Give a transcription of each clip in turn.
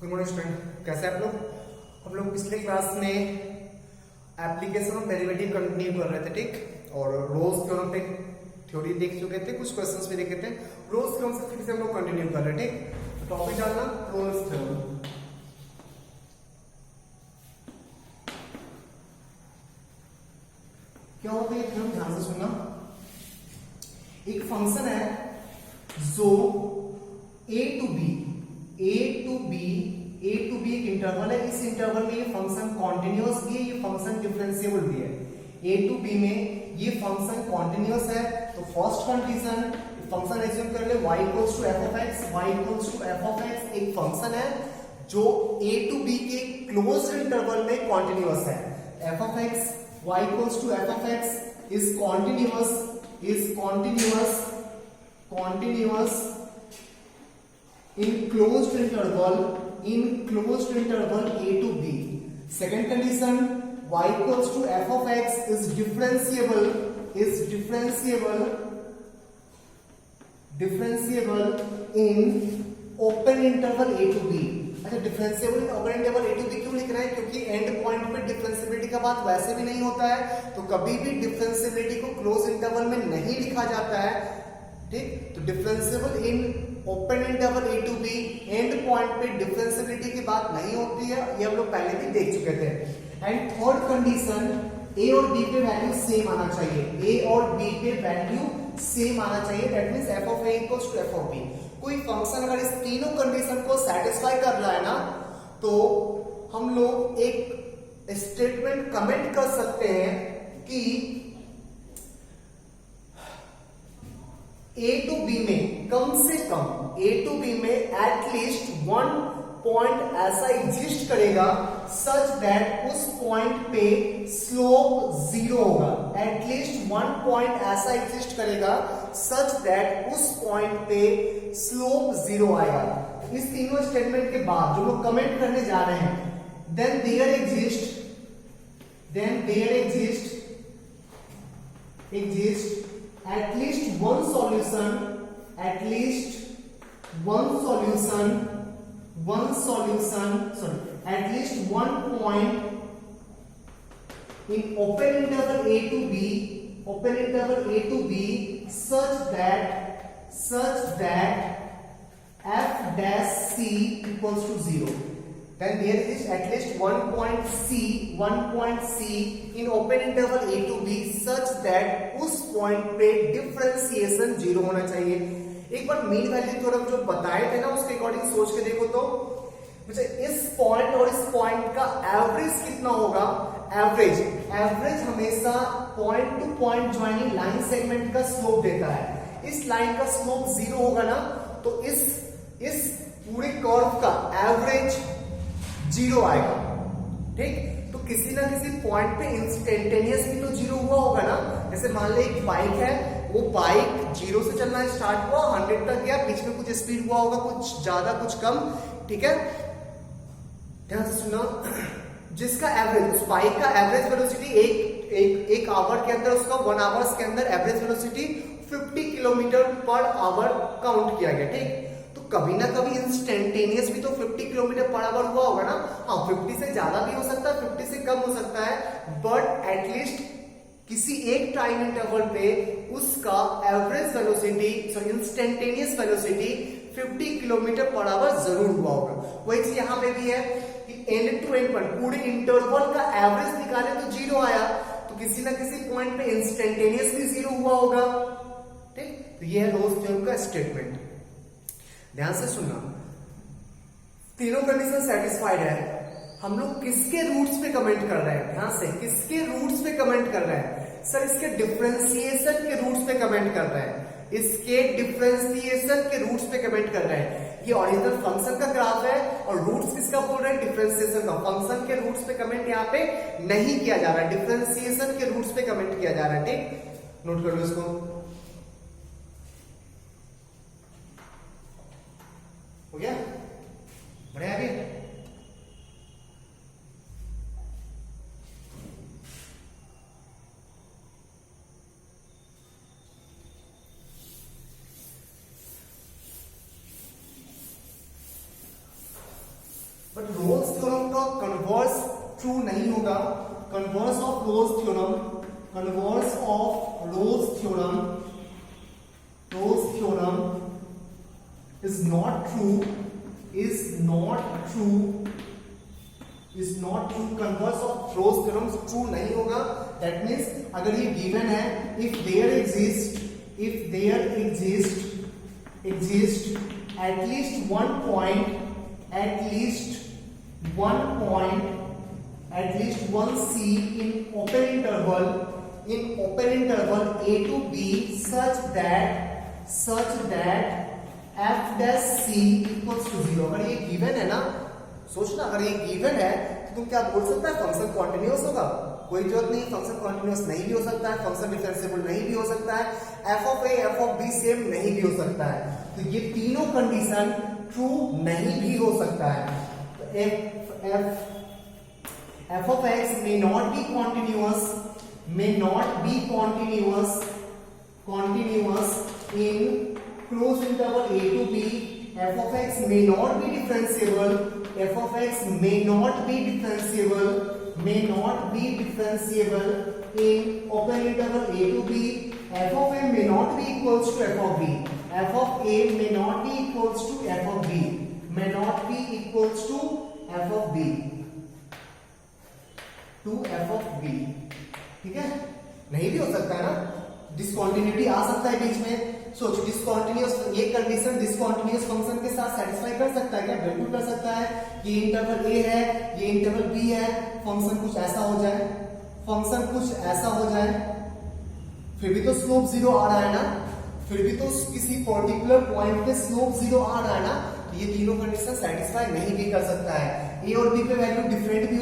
Good morning student, कैसे आप लोग। हम लोग पिछले क्लास में एप्लीकेशन ऑफ डेरिवेटिव कंटिन्यू कर रहे थे, ठीक। और रोज थ्योरम पे थ्योरी देख चुके थे, कुछ क्वेश्चंस भी देखे थे। रोज थ्योरम से फिर से हम लोग कंटिन्यू कर रहे हैं, ठीक। टॉपिक डालना रोज थ्योरम। क्या होता है थ्योरम, ध्यान से सुनना। एक फंक्शन है जो ए टू बी एक इंटरवल है। इस इंटरवल में ये फंक्शन कॉन्टिन्यूअस भी है, ये फंक्शन डिफरेंशिएबल भी है। ए टू बी में ये फंक्शन कॉन्टिन्यूअस है, तो फर्स्ट कंडीशन फंक्शन एज्यूम कर ले y equals to f of x, y equals to f of x एक फंक्शन है जो a टू b के क्लोज्ड इंटरवल में कॉन्टिन्यूअस है। f of x y equals to f of x is continuous in closed interval a to b. Second condition, y equals to f of x is differentiable in open interval a to b. अच्छा, differentiable in open interval a to b क्यों लिख रहे हैं? क्योंकि and point पे differentiability का बात वैसे भी नहीं होता है, तो कभी भी डिफरेंशिएबिलिटी को क्लोज इंटरवल में नहीं लिखा जाता है, ठीक। तो differentiable in open interval a to b and point पे डिफरेंशिएबिलिटी की बात नहीं होती है, ये हम लोग पहले भी देख चुके थे। एंड थर्ड कंडीशन, a और b पे वैल्यू सेम आना चाहिए, a और b पे वैल्यू सेम आना चाहिए, that means f of a equals to f of b। कोई फंक्शन अगर इस तीनों कंडीशन को सेटिस्फाई कर रहा है ना, तो हम लोग एक स्टेटमेंट कमेंट कर सकते हैं कि ए टू बी में कम से कम ए टू बी में एटलीस्ट वन पॉइंट ऐसा एग्जिस्ट करेगा सच दैट उस पॉइंट पे स्लोप जीरो होगा। एटलीस्ट वन पॉइंट ऐसा एग्जिस्ट करेगा सच दैट उस पॉइंट पे स्लोप जीरो आएगा। इस तीनों स्टेटमेंट के बाद जो लोग कमेंट करने जा रहे हैं, then there exist at least one solution at least one point in open interval a to b such that f dash c equals to 0. Then there is at least one point c in open interval a to b such that उस point पे differentiation zero होना चाहिए। एक बार mean value theorem जो बताए थे ना, उसके अकॉर्डिंग सोच के देखो तो मुझे इस पॉइंट और इस पॉइंट का एवरेज कितना होगा। एवरेज हमेशा point two point joining line segment का स्लोप देता है। इस लाइन का स्लोप जीरो होगा ना, तो इस पूरे कर्व का एवरेज जीरो आएगा, ठीक। तो किसी ना किसी पॉइंट पे इंस्टेंटेनियस भी तो जीरो हुआ होगा ना। जैसे मान ले एक बाइक है, वो बाइक जीरो से चलना स्टार्ट हुआ, 100 तक गया, बीच में कुछ स्पीड हुआ होगा, कुछ ज्यादा कुछ कम, ठीक है। ध्यान से सुना, जिसका एवरेज उस बाइक का एवरेज वेलोसिटी एक आवर के अंदर, उसका 1 आवर्स के अंदर average velocity 50 kilometre per hour count किया गया, ठीक। कभी ना कभी इंस्टेंटेनियस भी तो 50 किलोमीटर पर आवर हुआ होगा ना। हाँ, 50 से ज्यादा भी हो सकता है, 50 से कम हो सकता है, बट एटलीस्ट किसी एक टाइम इंटरवल पे उसका average velocity, sorry instantaneous velocity 50 kilometre per hour जरूर हुआ होगा। वही चीज यहाँ पे भी है कि एंड टू एंड पर पूरे इंटरवल का एवरेज निकाले तो जीरो आया, तो किसी ना किसी पॉइंट पे इंस्टेंटेनियस भी जीरो हुआ होगा, ठीक। तो यह है रोल्स थ्योरम का स्टेटमेंट। ध्यान से सुनना, तीनों कंडीशन सेटिस्फाइड है। हम लोग किसके रूट्स पे कमेंट कर रहे हैं? ध्यान से, किसके रूट्स पे कमेंट कर रहे हैं? सर इसके डिफरेंशिएशन के रूट्स पे कमेंट कर रहे हैं, इसके डिफरेंशिएशन के रूट्स पे कमेंट कर रहे हैं। ये ओरिजिनल फंक्शन का ग्राफ है और रूट्स किसका बोल रहे हैं? डिफरेंशिएशन का। फंक्शन के रूट्स पे कमेंट यहाँ पे नहीं किया जा रहा है, डिफरेंशिएशन के रूट्स पे कमेंट किया जा रहा है, ठीक। नोट कर लो इसको। हो गया? बढ़िया भी। बट रोल्स थ्योरम का कन्वर्स ट्रू नहीं होगा। Converse of Rolle's theorem is not true, converse of Rolle's theorem true नहीं होगा। दैट मीन्स अगर ये गिवन है, if there exist at least one point, C in open interval A to B such that f dash C equals to 0। अगर ये given है ना, सोचना, अगर ये गिवन है तो तुम क्या बोल सकता है, फंक्शन कॉन्टिन्यूअस होगा? कोई जरूरत नहीं, फंक्शन कॉन्टिन्यूअस नहीं भी हो सकता है, फंक्शन डिफरेंशिएबल नहीं भी हो सकता है, f of a f of b same नहीं भी हो सकता है। तो ये तीनों कंडीशन ट्रू नहीं भी हो सकता है। तो f of x may not be continuous in closed interval a to b। f of x may not be differentiable in open interval a to b। f of a may not be equals to f of b। f of a may not be equals to f of b। ठीक है, नहीं भी हो सकता है ना, discontinuity आ सकता है बीच में। सोचो, डिसकंटिन्यूअस, ये कंडीशन डिसकंटिन्यूअस फंक्शन के साथ सेटिस्फाई कर सकता है क्या? बिल्कुल कर सकता है। ये इंटरवल a है, ये इंटरवल b है, फंक्शन कुछ ऐसा हो जाए, फिर भी तो स्लोप 0 आ रहा है ना, फिर भी तो किसी पर्टिकुलर पॉइंट पे स्लोप 0 आ रहा है ना। ये तीनों कंडीशन सेटिस्फाई नहीं भी कर सकता है। a और b पे वैल्यू डिफरेंट भी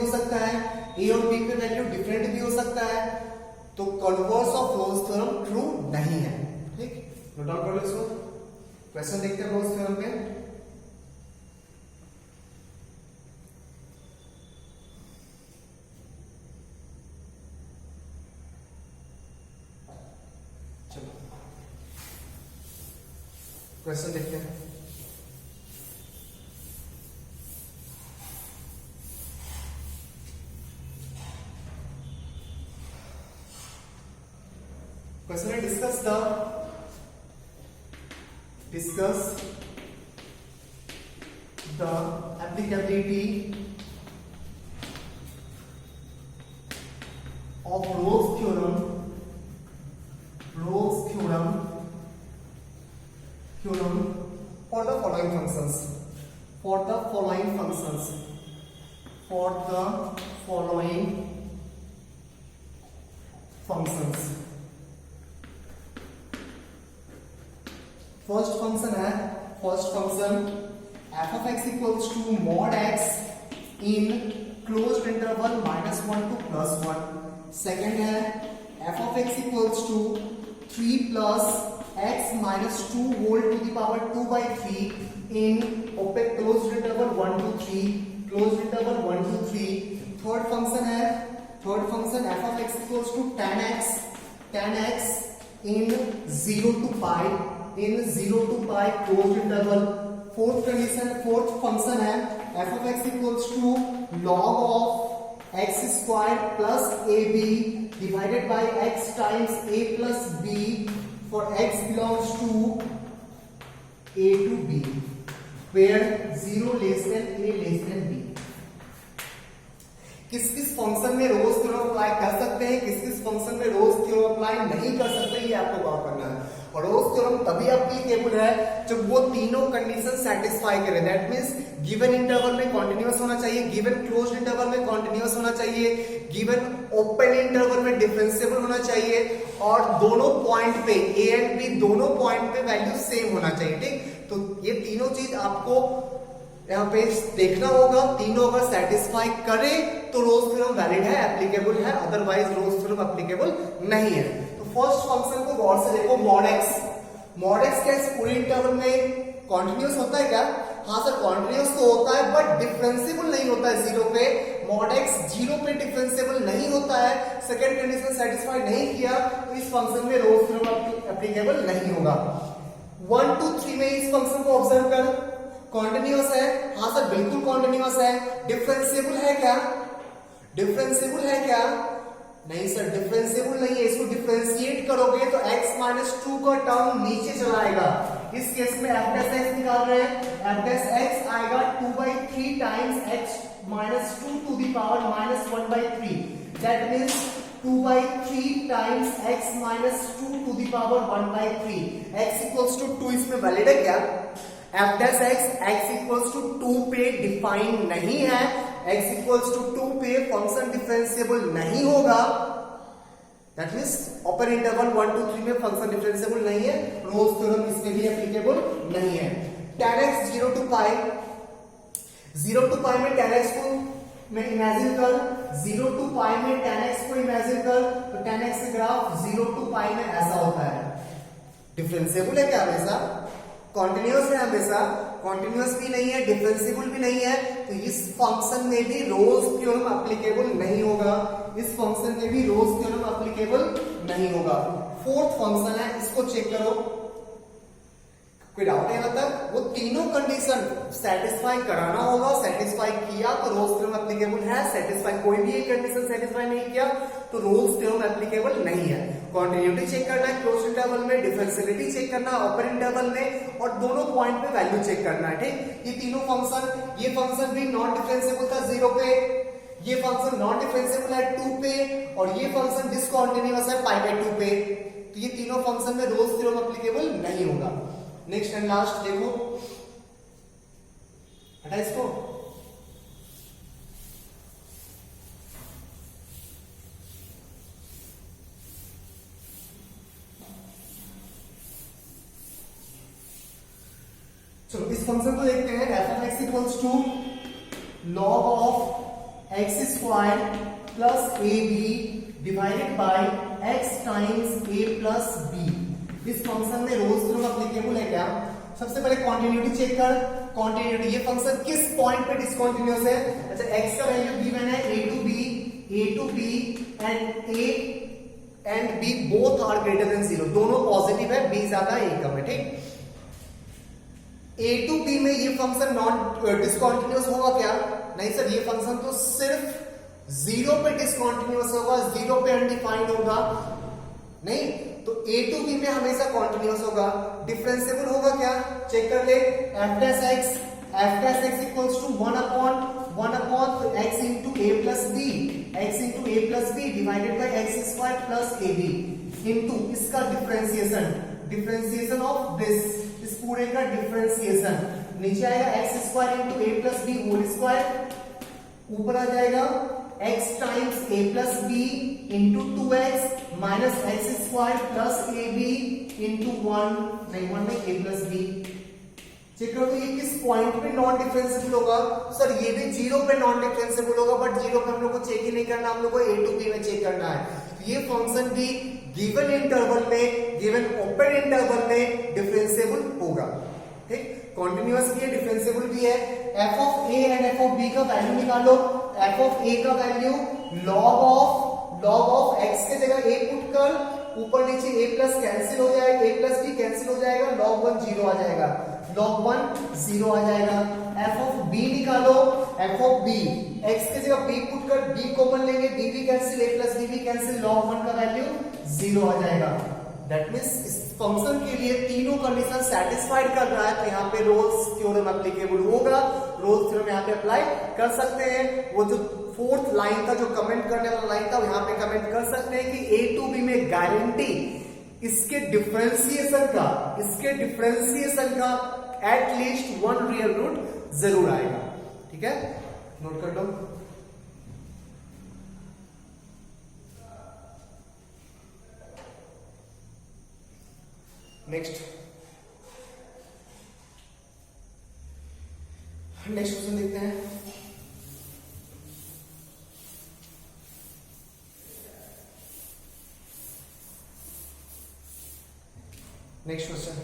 हो सकता है, तो converse of Rolle's theorem true नहीं है। ठीक, नोट डाउन कर लो इसको। क्वेश्चन देखते हैं रोल्स थ्योरम पे। चलो क्वेश्चन देखते हैं। Question है, discuss the applicability of Rolle's theorem for the following functions. First function f of x equals to mod x in closed interval -1 to +1। Second है f of x equals to 3 plus x minus 2 whole to the power 2/3 in open closed interval 1 to 3। Third function f of x equals to tan x in 0 to pi closed interval। Fourth function है f of x equals to log of x squared plus ab divided by x times a plus b for x belongs to a to b where 0 less than a less than b। किस function में Rolle's theorem apply कर सकते हैं, किस function में Rolle's theorem apply नहीं कर सकते, ये आपको गौर करना है। और रोल्स थ्योरम तभी एप्लीकेबल है जब वो तीनों कंडीशन सेटिस्फाई करे। दैट मींस गिवन इंटरवल में कंटीन्यूअस होना चाहिए, गिवन क्लोज्ड इंटरवल में कंटीन्यूअस होना चाहिए, गिवन ओपन इंटरवल में डिफरेंशिएबल होना चाहिए, और दोनों पॉइंट पे a एंड b दोनों पॉइंट पे वैल्यू सेम होना चाहिए। ठीक, तो ये तीनों चीज आपको यहाँ पे देखना होगा। तीनों अगर सेटिस्फाई करे तो रोल्स थ्योरम वैलिड है, एप्लीकेबल है, अदरवाइज रोल्स थ्योरम एप्लीकेबल नहीं है। तो फर्स्ट फंक्शन को गौर से देखो, mod x क्या इस पूरे इंटरवल में कॉन्टिन्यूअस होता है क्या? हाँ सर, कॉन्टिन्यूअस तो होता है बट डिफरेंशिएबल नहीं होता है 0 पे। mod x 0 पे डिफरेंशिएबल नहीं होता है, सेकंड कंडीशन सेटिस्फाई नहीं किया तो इस फंक्शन में रोल्स थ्योरम एप्लीकेबल नहीं होगा। 1 2 3 में इस फंक्शन को ऑब्जर्व कर, कॉन्टिन्यूअस है? हाँ सर बिल्कुल कॉन्टिन्यूअस है। डिफरेंशिएबल है क्या? डिफरेंशिएबल है क्या? नहीं सर डिफरेंशिएबल नहीं है। इसको डिफरेंशिएट करोगे तो x माइनस 2 का टर्म नीचे चला आएगा। इस केस में f डैश x निकाल रहे हैं, f डैश x आएगा 2/3 times x minus 2 to the power minus 1/3। That means 2/3 times x minus 2 to the power 1/3। x equals to 2 इसमें वैलिड है क्या? f dash x equals to 2 पे define नहीं है। x इक्वल्स टू 2 पे function differentiable नहीं होगा। दैट मींस ओपन इंटरवल 1 2 3 में फंक्शन डिफरेंशिएबल नहीं है। रोल्स थ्योरम इसमें भी एप्लीकेबल नहीं है। tan x 0 to pi में tan x को मैं इमेजिन कर, 0 to pi में tan x को इमेजिन कर, तो tan x का ग्राफ 0 to pi में ऐसा होता है। डिफरेंशिएबल है क्या हमेशा? कॉन्टिन्यूअस है हमेशा? कॉन्टिन्यूअस भी नहीं है, डिफरेंशिएबल भी नहीं है, तो इस फंक्शन में भी रोल्स थ्योरम एप्लीकेबल नहीं होगा। इस फंक्शन में भी रोल्स थ्योरम एप्लीकेबल नहीं होगा। फोर्थ फंक्शन है, इसको चेक करो। कोई डाउट है? मतलब वो तीनों कंडीशन सेटिस्फाई कराना होगा। सेटिस्फाई किया तो रोल्स थ्योरम एप्लीकेबल है, सेटिस्फाई कोई भी एक कंडीशन सेटिस्फाई नहीं किया तो रोल्स थ्योरम एप्लीकेबल नहीं है। कॉन्टिन्यूटी चेक करना है क्लोज्ड इंटरवल में, डिफरेंशिएबिलिटी चेक करना है ओपन इंटरवल में, और दोनों पॉइंट पे वैल्यू चेक करना है। ठीक, ये तीनों फंक्शन, ये फंक्शन भी नॉन डिफरेंशिएबल था 0 पे, ये फंक्शन नॉन डिफरेंशिएबल है 2 पे, और ये फंक्शन डिसकंटीन्यूअस है π/2 पे। तो ये तीनों फंक्शन में रोल्स थ्योरम एप्लीकेबल नहीं होगा। नेक्स्ट एंड लास्ट देखो, हटा इसको। चलो इस फंक्शन को देखते हैं। f of x equals to log of x square plus ab divided by x times a plus b। इस फंक्शन में रोल्स थ्योरम एप्लीकेबल है क्या? सबसे पहले कंटिन्यूटी चेक कर। कंटिन्यूटी, ये फंक्शन किस पॉइंट पे डिसकंटीन्यूअस है? अच्छा x का वैल्यू गिवन है a to b and a and b both are greater than 0। दोनों पॉजिटिव है, b ज्यादा a कम है। ठीक, a to b में ये फंक्शन नॉन डिसकंटीन्यूअस होगा क्या? नहीं सर, ये फंक्शन तो सिर्फ 0 पे डिसकंटीन्यूअस होगा, 0 पे अनडिफाइंड होगा। नहीं, तो a to b में हमेशा कंटीन्यूअस होगा। डिफरेंशिएबल होगा क्या? चेक कर ले। f dash x equals to 1 x into a plus b divided by x square plus ab into इसका डिफरेंशिएशन ऑफ दिस, इस पूरे का डिफरेंशिएशन। नीचे आएगा x square into a plus B whole square, ऊपर आ जाएगा x times a plus b into 2x minus x square plus ab into 1 नहीं a प्लस b। चेक करो ये किस पॉइंट पे नॉन डिफरेंशिएबल होगा? सर ये भी 0 पे नॉन डिफरेंशिएबल होगा, बट 0 पे हम लोग को चेक ही नहीं करना, हम लोग को a to b में चेक करना है। तो ये फंक्शन भी गिवन इंटरवल में, गिवन ओपन इंटरवल में डिफरेंशिएबल होगा। ठीक, कॉन्टिन्यूअस भी है, डिफरेंशिएबल भी है। f of a and f of b का वैल्यू निकालो। f ऑफ a का वैल्यू log ऑफ x के जगह a पुट कर, ऊपर नीचे a प्लस कैंसिल हो जाएगा, a प्लस b कैंसिल हो जाएगा, log 1 0 आ जाएगा, log 1 0 आ जाएगा। f ऑफ b निकालो। f ऑफ b, x के जगह b पुट कर, b कॉमन लेंगे, b भी कैंसिल, a प्लस b भी कैंसिल, log 1 का वैल्यू 0 आ जाएगा। दैट मींस इस फंक्शन के लिए तीनों कंडीशन सेटिस्फाइड कर रहा है, तो यहाँ पे रोल्स थ्योरम एप्लीकेबल होगा। रोल्स थ्योरम यहाँ पे अप्लाई कर सकते हैं। वो जो फोर्थ लाइन था, जो कमेंट करने वाला लाइन था, यहाँ पे कमेंट कर सकते हैं कि a to b में गारंटी इसके डिफरेंशिएशन का एटलीस्ट 1 रियल रूट जरूर आएगा। ठीक है, नोट कर लो। नेक्स्ट क्वेश्चन देखते हैं। Next question,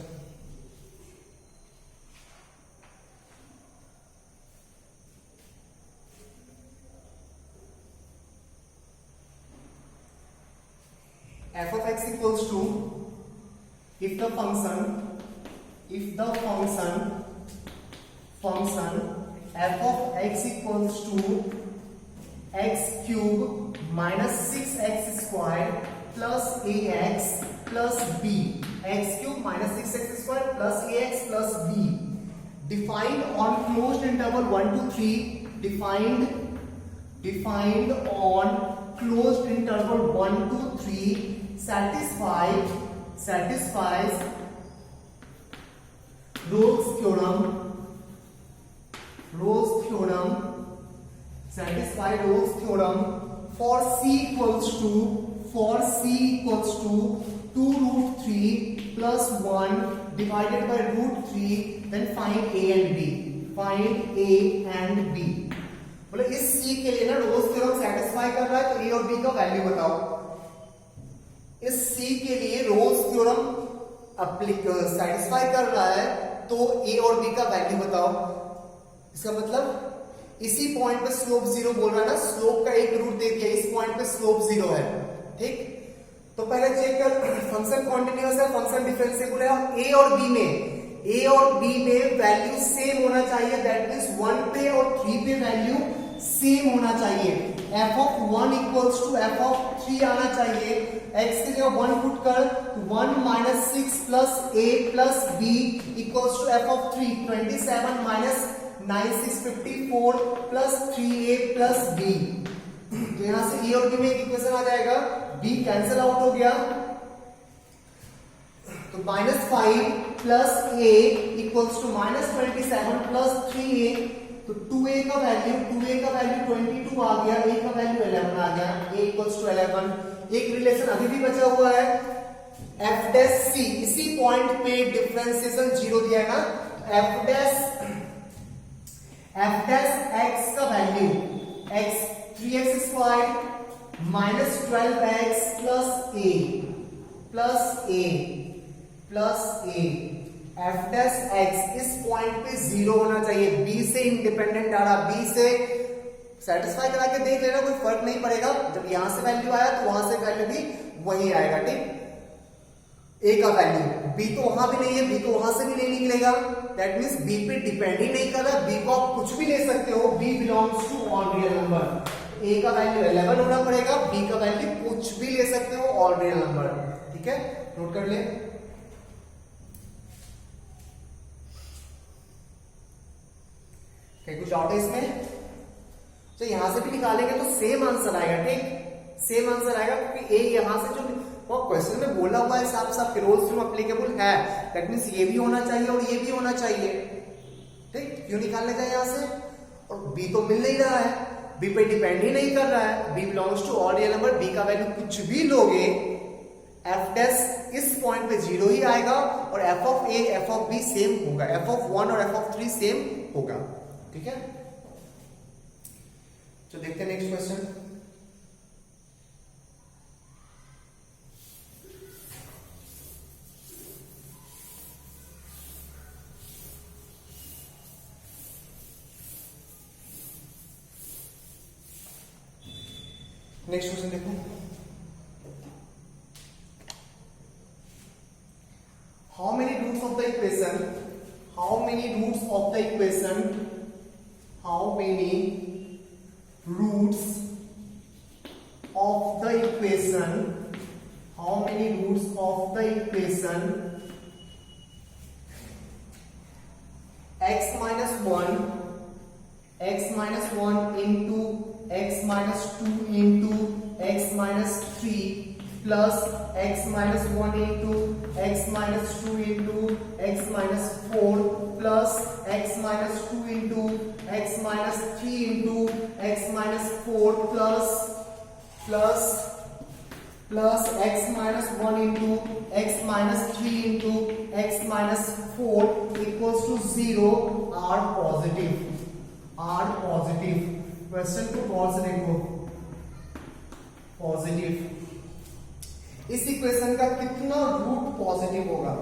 f of x equals to, if the function function f of x equals to x cube minus 6x square plus ax plus b, x cube minus 6x square plus ax plus b, defined on closed interval 1 to 3, defined on closed interval 1 to 3, satisfies Rolle's theorem, satisfy Rolle's theorem for c equals to 2 root 3 plus 1 divided by root 3, then find a and b. बोले इस c के लिए ना Rolle's theorem satisfy कर रहा है, तो a और b का वैल्यू बताओ। इस c के लिए रोल्स थ्योरम सेटिस्फाई कर रहा है, तो a और b का वैल्यू बताओ। इसका मतलब इसी पॉइंट पे स्लोप 0 बोल रहा है ना, स्लोप का एक रूट दे दिया, इस पॉइंट पे स्लोप 0 है, ठीक। तो पहले चेक कर, फंक्शन कॉन्टिन्यूअस है, फंक्शन डिफरेंशिएबल है, और a और b में वैल्यू सेम होना चाहिए, दैट मींस 1 पे और 3 पे वैल्यू सेम होना चाहिए। f of 1 equals to f of 3 आना चाहिए। x की जगह 1 पुट कर, 1 minus 6 plus a plus b equals to f of 3, 27 minus 9 6 54 plus 3a plus b। तो यहां से a और b में एक इक्वेशन आ जाएगा, b कैंसिल आउट हो गया, तो -5 plus a equals to -27 plus 3a, तो 2a का वैल्यू 22 आ गया, a का वैल्यू 11 आ गया, a equals to 11। एक रिलेशन अभी भी बचा हुआ है, f dash c, इसी पॉइंट पे डिफरेंशिएशन 0 दिया है ना, f dash x का value x 3x square minus 12x plus a f dash x इस पॉइंट पे 0 होना चाहिए, b से इंडिपेंडेंट आ रहा, b से सेटिस्फाई करा के देख लेना, कोई फर्क नहीं पड़ेगा। जब यहां से वैल्यू आया तो वहां से वैल्यू भी वही आएगा, ठीक। a का वैल्यू, b तो वहां भी नहीं है, b तो वहां से भी नहीं निकलेगा, दैट मींस b पे डिपेंड ही नहीं कर रहा, b को आप कुछ भी ले सकते हो, b belongs to all real number. a का वैल्यू 11 होना पड़ेगा, b का वैल्यू कुछ भी ले सकते हो, ऑल रियल नंबर, ठीक है, नोट कर ले। क्या कुछ डाउट है इसमें? तो यहां से भी निकालेंगे तो सेम आंसर आएगा, ठीक, सेम आंसर आएगा, क्योंकि a यहां से जो क्वेश्चन में बोला हुआ है हिसाब से रोल्स थ्योरम एप्लीकेबल है, दैट मींस ये भी होना चाहिए और ये भी होना चाहिए, ठीक। क्यों निकालने का यहां से, और b तो मिल नहीं रहा है, b पे डिपेंड ही नहीं कर रहा है, b belongs to all real number, b का वैल्यू कुछ भी लोगे, f डैश इस पॉइंट पे 0 ही आएगा, और f of a f of b same होगा, f of 1 और f of 3 सेम होगा, ठीक है। तो देखते हैं नेक्स्ट क्वेश्चन। नेक्स्ट क्वेश्चन देखो, how many roots of the equation, how many roots of the equation x minus 1 into x minus 2 into x minus 3 plus x minus 1 into x minus 2 into x minus 4 plus x minus 2 into x minus 3 into x minus 4 plus x minus 1 into x minus 3 into x minus 4 equals to 0 are positive। Question को गौर से देखो, positive, इस equation का कितना root positive होगा,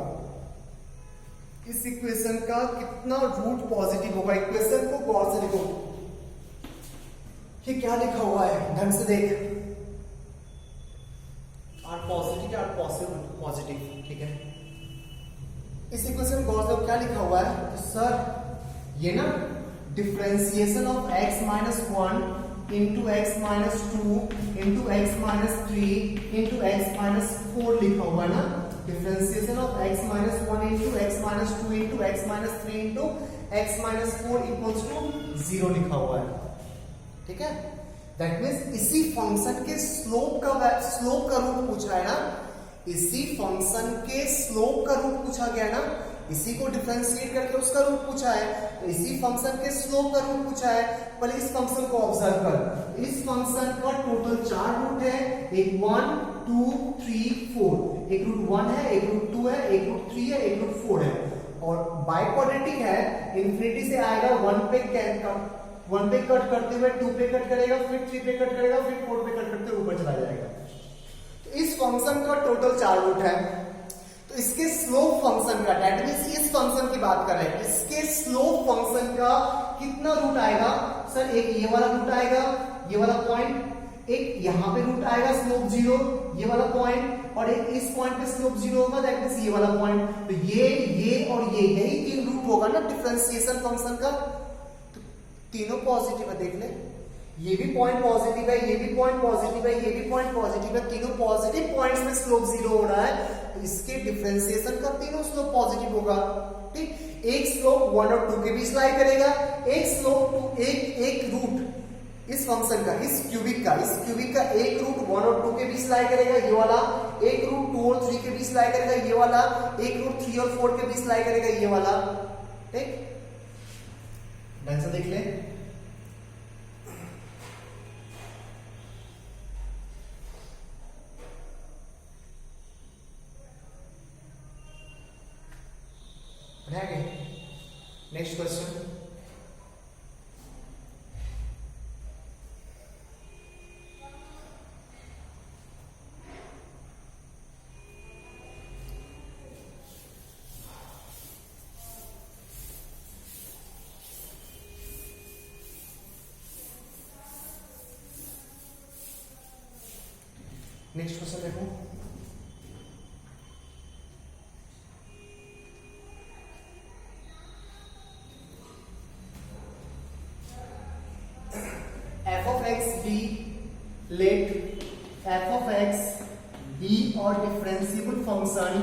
इस equation का कितना रूट पॉजिटिव होगा, इक्वेशन को गौर से देखो, ये क्या लिखा हुआ है, ढंग से देख, आर पॉजिटिव, ठीक है। इस इक्वेशन गौर से क्या लिखा हुआ है, तो सर ये ना differentiation of x minus 1 into X minus 2 into X minus 3 into X minus 4 लिखा हुआ है ना। Differentiation of x minus 1 into X minus 2 into X minus 3 into X minus 4 equals to 0 लिखा हुआ है। ठीक है, दैट मीन्स इसी फंक्शन के स्लोप का रूट पूछा है ना, इसी फंक्शन के स्लोप का रूट पूछा गया है ना, इसी को डिफरेंशिएट करके उसका रूट पूछा है, तो इसी फंक्शन के स्लोप का रूट पूछा है। पहले इस फंक्शन को ऑब्जर्व कर, इस फंक्शन का टोटल 4 रूट है, एक 1 2 3 4, एक रूट 1 है, एक रूट 2 है, एक रूट 3 है, एक रूट 4 है, और बाइक्वाड्रेटिक है, इन्फिनिटी से आएगा 1 पे कट करते हुए 2 पे कट करेगा, फिर 3 पे कट करेगा, फिर 4 पे कट करते हुए ऊपर चला जाएगा। तो इस फंक्शन का टोटल 4 रूट है, तो इसके स्लोप फंक्शन का, दैट मींस इस फंक्शन की बात कर रहे हैं, इसके स्लोप फंक्शन का कितना रूट आएगा सर? एक ये वाला रूट आएगा, ये वाला पॉइंट, एक यहां पे रूट आएगा स्लोप 0, ये वाला पॉइंट, और एक इस पॉइंट पे स्लोप 0 होगा, दैट मींस ये वाला पॉइंट। तो ये और ये यही 3 रूट होगा ना डिफरेंशिएशन फंक्शन का। तो तीनों पॉजिटिव है, देख ले, ये भी पॉइंट पॉजिटिव है, ये भी पॉइंट पॉजिटिव है, ये भी पॉइंट पॉजिटिव है, तीनों पॉजिटिव पॉइंट्स में स्लोप 0 हो रहा है, तो इसके डिफरेंशिएशन का तीनों स्लोप पॉजिटिव होगा। ठीक, एक स्लोप 1 और 2 के बीच लाई करेगा, एक स्लोप एक रूट इस फंक्शन का, इस क्यूबिक का एक रूट 1 और 2 के बीच लाई करेगा, ये वाला, एक रूट 2 और 3 के बीच लाई करेगा, ये वाला, एक रूट 3 और 4 के बीच लाई करेगा, ये वाला। ठीक, ढंग से देख ले। नेक्स्ट क्वेश्चन, देखो, f of x be, let f of x be or differentiable function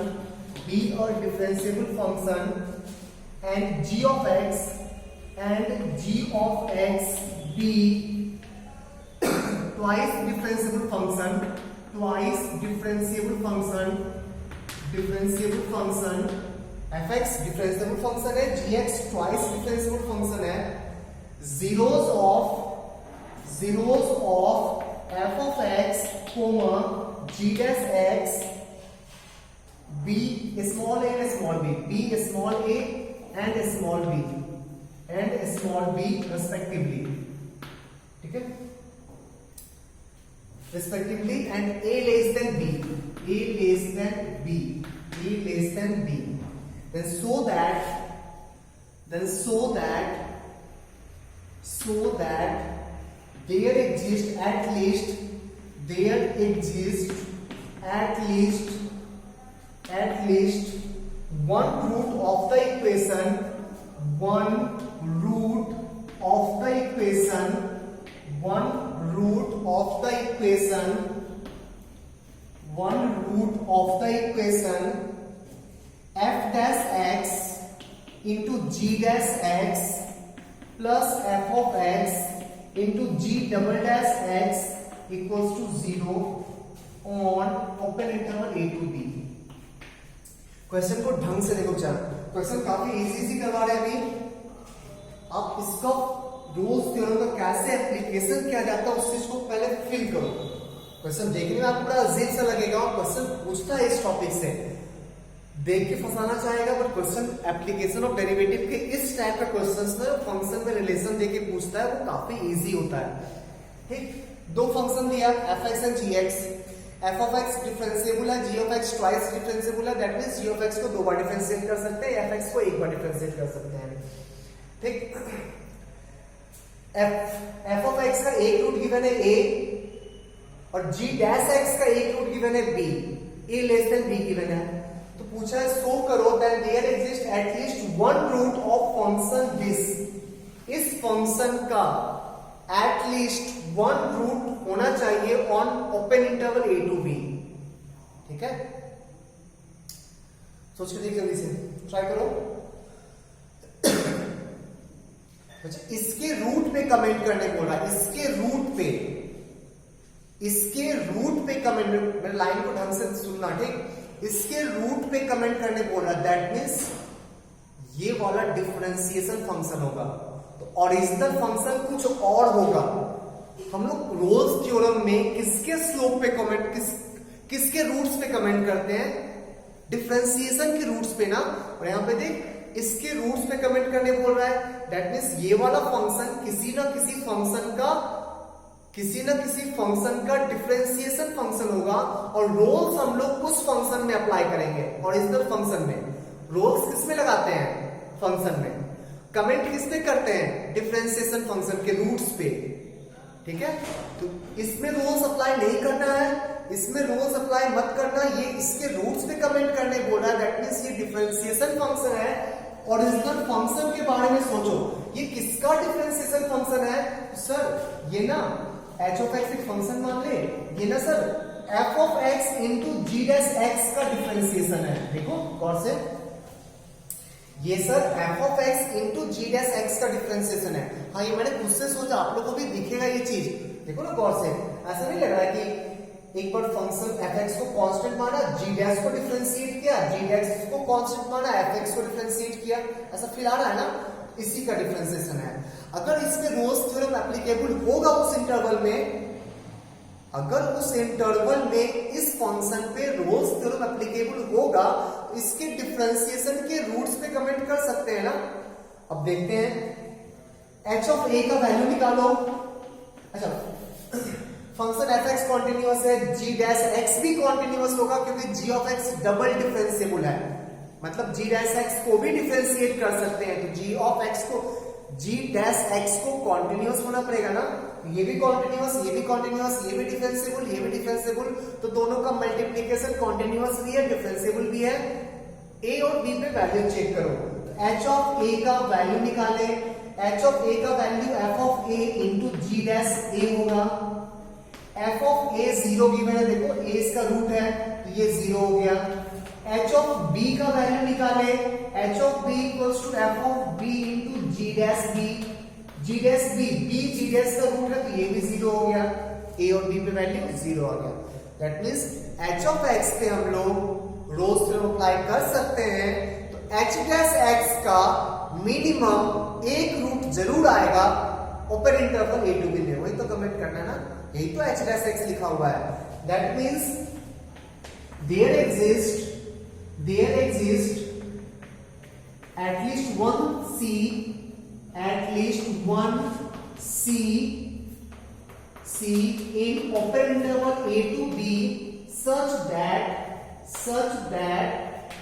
and g of x be twice differentiable function fx differentiable function है, gx twice differentiable function है, zeros of f of x comma g dash x b small a and small b, b small a and small b respectively, ठीक है, respectively, and a less than b, then so that there exists at least one root of the equation, f dash x into g dash x plus f of x into g double dash x equals to 0 on open interval a to b। Question को ढंग से देखो बच्चा, question काफी easy करवा रहे हैं अभी। आप इसका रोल्स थ्योरम का कैसे एप्लीकेशन किया जाता है उस चीज को पहले फील करो। क्वेश्चन देखने में आपको बड़ा अजीब सा लगेगा और क्वेश्चन पूछता है इस टॉपिक से, देख के फंसाना चाहेगा, but question application of derivative के इस टाइप का क्वेश्चंस में फंक्शन में रिलेशन देके पूछता है, वो काफी इजी होता है। ठीक, दो फंक्शन दिया f(x) and g(x), f of x differentiable है, g of x twice differentiable है, that means g of x को 2 बार डिफरेंशिएट कर सकते हैं, f x को 1 बार डिफरेंशिएट कर सकते हैं। ठीक, f of x का एक रूट गिवन है a और g डैश x का एक रूट गिवन है b, a less than b given है, तो पूछा है सो करो that there exist at least one root of function this, इस फंक्शन का एटलीस्ट वन रूट होना चाहिए on open interval a to b। ठीक है, सोच के देखिए, जल्दी से ट्राई करो। अच्छा, इसके रूट पे कमेंट करने बोला, इसके रूट पे कमेंट, मेरे लाइन को ढंग से सुनना, ठीक, इसके रूट पे कमेंट करने बोल रहा, दैट मीन्स ये वाला डिफरेंशिएशन फंक्शन होगा, तो ओरिजिनल फंक्शन कुछ और होगा। हम लोग रोल्स थ्योरम में किसके स्लोप पे कमेंट, किसके रूट्स पे कमेंट करते हैं, डिफरेंशिएशन के रूट्स पे ना। और यहां पे देख, इसके रूट्स पे कमेंट करने बोल रहा है, दैट मीन्स ये वाला फंक्शन किसी ना किसी फंक्शन का डिफरेंशिएशन फंक्शन होगा, और रोल्स हम लोग उस फंक्शन में अप्लाई करेंगे, ओरिजिनल फंक्शन में। रोल्स किस में लगाते हैं, फंक्शन में। कमेंट किस पे करते हैं, डिफरेंशिएशन फंक्शन के रूट्स पे। ठीक है, तो इसमें रोल्स अप्लाई नहीं करना है, इसमें रोल्स अप्लाई मत करना, ये इसके रूट्स पे कमेंट करने बोल रहा है, दैट मीन्स ये डिफरेंशिएशन फंक्शन है। ओरिजिनल फंक्शन के बारे में सोचो, ये किसका डिफरेंशिएशन फंक्शन है? सर ये ना h ऑफ x एक फंक्शन मान ले, ये ना sir f of x into g dash x का डिफरेंशिएशन है। देखो गौर से, ये sir f of x into g dash x का डिफरेंशिएशन है। हाँ, ये मैंने खुद से सोचा, आप लोगों को भी दिखेगा ये चीज। देखो ना गौर से, ऐसा नहीं लग रहा है कि एक बार फंक्शन fx को कांस्टेंट माना, g डैश को डिफरेंशिएट किया, g डैश को कांस्टेंट माना, fx को डिफरेंशिएट किया, ऐसा फील आ रहा है ना, इसी का डिफरेंशिएशन है। अगर इसमें रोल्स थ्योरम एप्लीकेबल होगा उस इंटरवल में, अगर उस इंटरवल में इस फंक्शन पे रोल्स थ्योरम एप्लीकेबल होगा, इसके डिफरेंशिएशन के रूट्स पे कमेंट कर सकते हैं ना। अब देखते हैं, h ऑफ a का वैल्यू निकालो। अच्छा, फंक्शन fx कॉन्टिन्यूअस है, g डैश x भी कॉन्टिन्यूअस होगा, क्योंकि g of x double differentiable है, मतलब g डैश x को भी डिफरेंशिएट कर सकते हैं। तो g ऑफ x को, g डैश x को कॉन्टिन्यूअस होना पड़ेगा ना, ये भी कॉन्टिन्यूअस, ये भी कॉन्टिन्यूअस, ये भी डिफरेंशिएबल, ये भी डिफरेंशिएबल, तो दोनों का मल्टीप्लिकेशन कॉन्टिन्यूअस भी है, डिफरेंशिएबल भी है। a और b पे वैल्यू चेक करो, तो h ऑफ a का वैल्यू निकाले, h ऑफ a का value f of a into g dash a होगा। f ऑफ a 0 गिवन है, देखो a इसका रूट है, तो ये 0 हो गया। h ऑफ b का वैल्यू निकाले, h of b equals to f of b into g dash b, g dash b, b g dash का रूट है, तो ये भी 0 हो गया। a और b पे वैल्यू 0 आ गया। That means h of x पे हम लोग रोल्स थ्योरम अप्लाई कर सकते हैं, तो h डैश x का मिनिमम एक रूट जरूर आएगा open interval a to b में। वही तो कमेंट करना है ना, यही तो h डैश x लिखा हुआ है। That means there exists at least one C in open interval a to b such that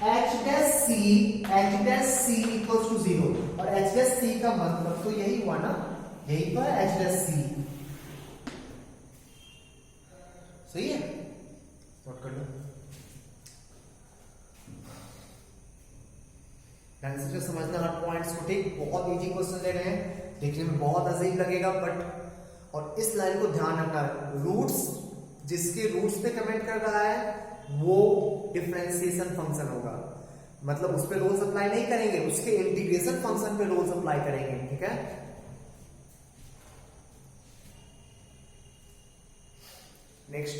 h dash c equals to 0। और h dash c का मतलब तो यही हुआ ना, यही तो है h dash c। सही है, नोट कर लो। ध्यान से समझना हर पॉइंट्स को, ठीक। बहुत इजी क्वेश्चन दे रहे हैं, देखने में बहुत अजीब लगेगा बट, और इस लाइन को ध्यान रखना, रूट्स, जिसके रूट्स पे कमेंट कर रहा है वो डिफरेंशिएशन फंक्शन होगा, मतलब उस पे रोल्स अप्लाई नहीं करेंगे, उसके इंटीग्रेशन फंक्शन पे रोल्स अप्लाई करेंगे। ठीक है, नेक्स्ट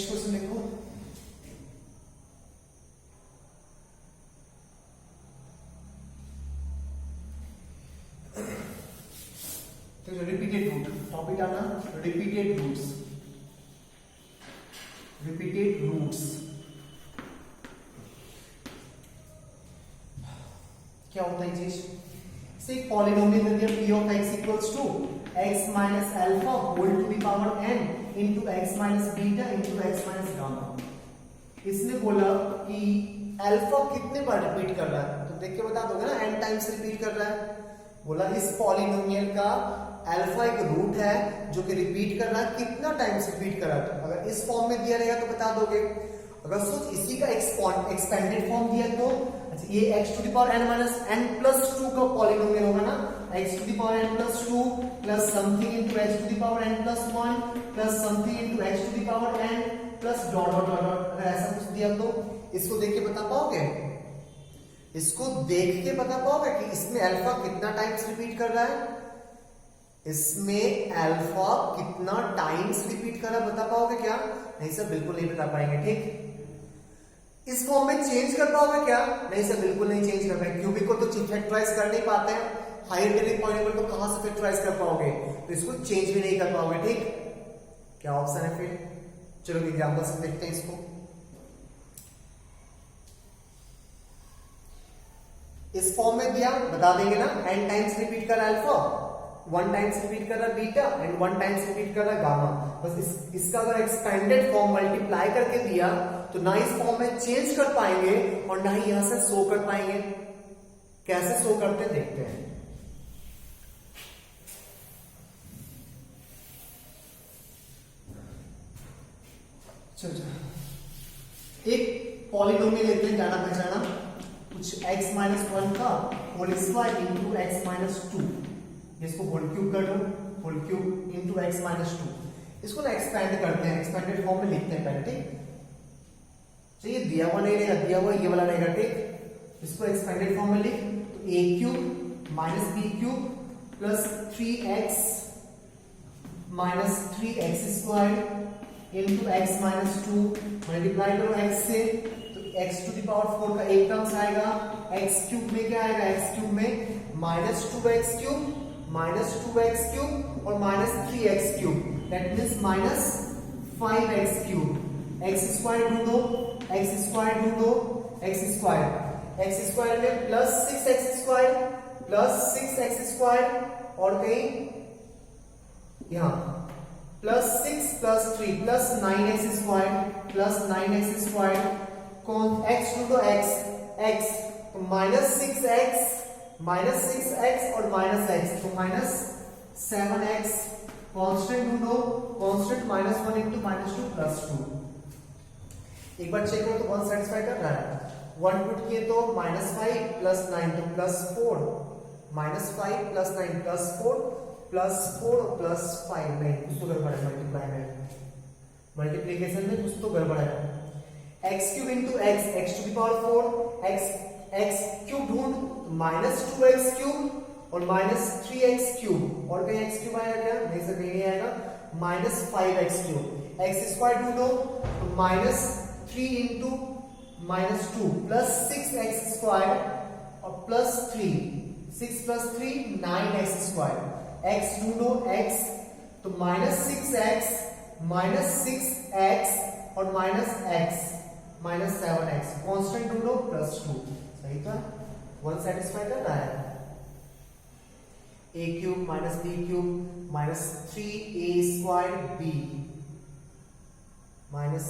क्वेश्चन देखो। तो रिपीटेड रूट टॉपिक आना, रिपीटेड रूट्स क्या होता है चीज से, एक पॉलिनोमियल दे दिया p of x equals to x minus alpha whole to the power n into x minus beta into x minus gamma. इसने बोला कि अल्फा कितने बार रिपीट कर रहा है, तो देख के बता दोगे ना n टाइम्स रिपीट कर रहा है। बोला इस पॉलिनोमियल का अल्फा एक रूट है जो कि रिपीट कर रहा है, कितना टाइम्स रिपीट कर रहा है। अगर इस फॉर्म में दिया रहेगा तो बता दोगे। अगर सोच इसी का एक्सपेंडेड फॉर्म दिया तो अच्छा ये x to the power n minus n plus 2 का पॉलिनोमियल होगा ना, x to the power n plus 2 plus something into x to the power n plus 1 plus something into x to the power n plus dot dot dot dot. अगर ऐसा कुछ दिया तो इसको देख के बता पाओगे, इसको देख के बता पाओगे कि इसमें अल्फा कितना टाइम्स रिपीट कर रहा है, इसमें अल्फा कितना टाइम्स रिपीट कर रहा है, बता पाओगे क्या? नहीं सर बिल्कुल नहीं बता पाएंगे। ठीक, इस फॉर्म में चेंज कर पाओगे क्या? नहीं सर बिल्कुल नहीं चेंज कर पाएंगे। क्यूबिक को तो फैक्टराइज कर नहीं पाते हैं, हायर डिग्री पॉलिनोमियल को कहां से फैक्टराइज कर पाओगे, तो इसको चेंज भी नहीं कर पाओगे। ठीक, क्या ऑप्शन है फिर? चलो एग्जांपल से देखते हैं इसको। इस फॉर्म में दिया बता देंगे ना, n टाइम्स रिपीट कर रहा है अल्फा, 1 टाइम्स रिपीट कर रहा है बीटा एंड 1 टाइम्स रिपीट कर रहा है गामा। बस इसका अगर एक्सपेंडेड फॉर्म मल्टीप्लाई करके दिया तो ना इस फॉर्म में चेंज कर पाएंगे और ना ही यहां से शो कर पाएंगे। कैसे शो करते हैं देखते हैं। एक पॉलिनोमियल लेते हैं, जाना पहचाना, कुछ x माइनस 1 का whole square into X minus 2, इसको होल क्यूब कर दो, whole cube into X minus 2। इसको ना एक्सपेंड करते हैं, एक्सपेंडेड फॉर्म में लिखते हैं पहले। ठीक, तो ये दिया हुआ नहीं रहेगा, दिया हुआ ये वाला रहेगा। ठीक, इसको एक्सपेंडेड फॉर्म में लिख तो a cube minus b cube plus 3x minus 3x square into X minus 2 multiply करो x से, तो x टू द पावर 4 का एक टर्म्स आएगा, x क्यूब में क्या आएगा, x क्यूब में minus 2x cube minus 2x cube और minus 3x cube, that means minus 5x cube. x square ढूंढो, x स्क्वायर ढूंढो, x स्क्वायर में plus 6x square plus 6x square और कहीं यहां plus 6 plus 3 plus 9x square plus 9x square, कौन x ढूंढो, x तो माइनस 6x और माइनस x तो माइनस 7x, कांस्टेंट ढूंढो, constant minus 1 into minus 2 plus 2। एक बार चेक करो तो 1 सेटिस्फाई कर रहा है। 1 पुट किए तो माइनस 5 प्लस 9 तो plus 4, minus 5 plus 9 plus 4 plus 4 plus 5, नहीं कुछ तो गड़बड़ है मल्टीप्लाई में, मल्टीप्लिकेशन में कुछ तो गड़बड़ है। x cube into x to the power 4, x cube ढूंढ, माइनस 2x क्यूब और माइनस 3x क्यूब और कहीं x क्यूब आएगा क्या? नहीं सर कहीं नहीं आएगा, minus 5x cube. x square ढूंढो तो minus 3 into minus 2 plus 6x square और plus 3, 6 plus 3 9x square. x ढूंढो, x तो माइनस 6x और minus x minus 7x, constant ढूंढो प्लस 2। सही था, 1 सेटिस्फाई कर रहा है। a cube minus b cube minus 3a square b minus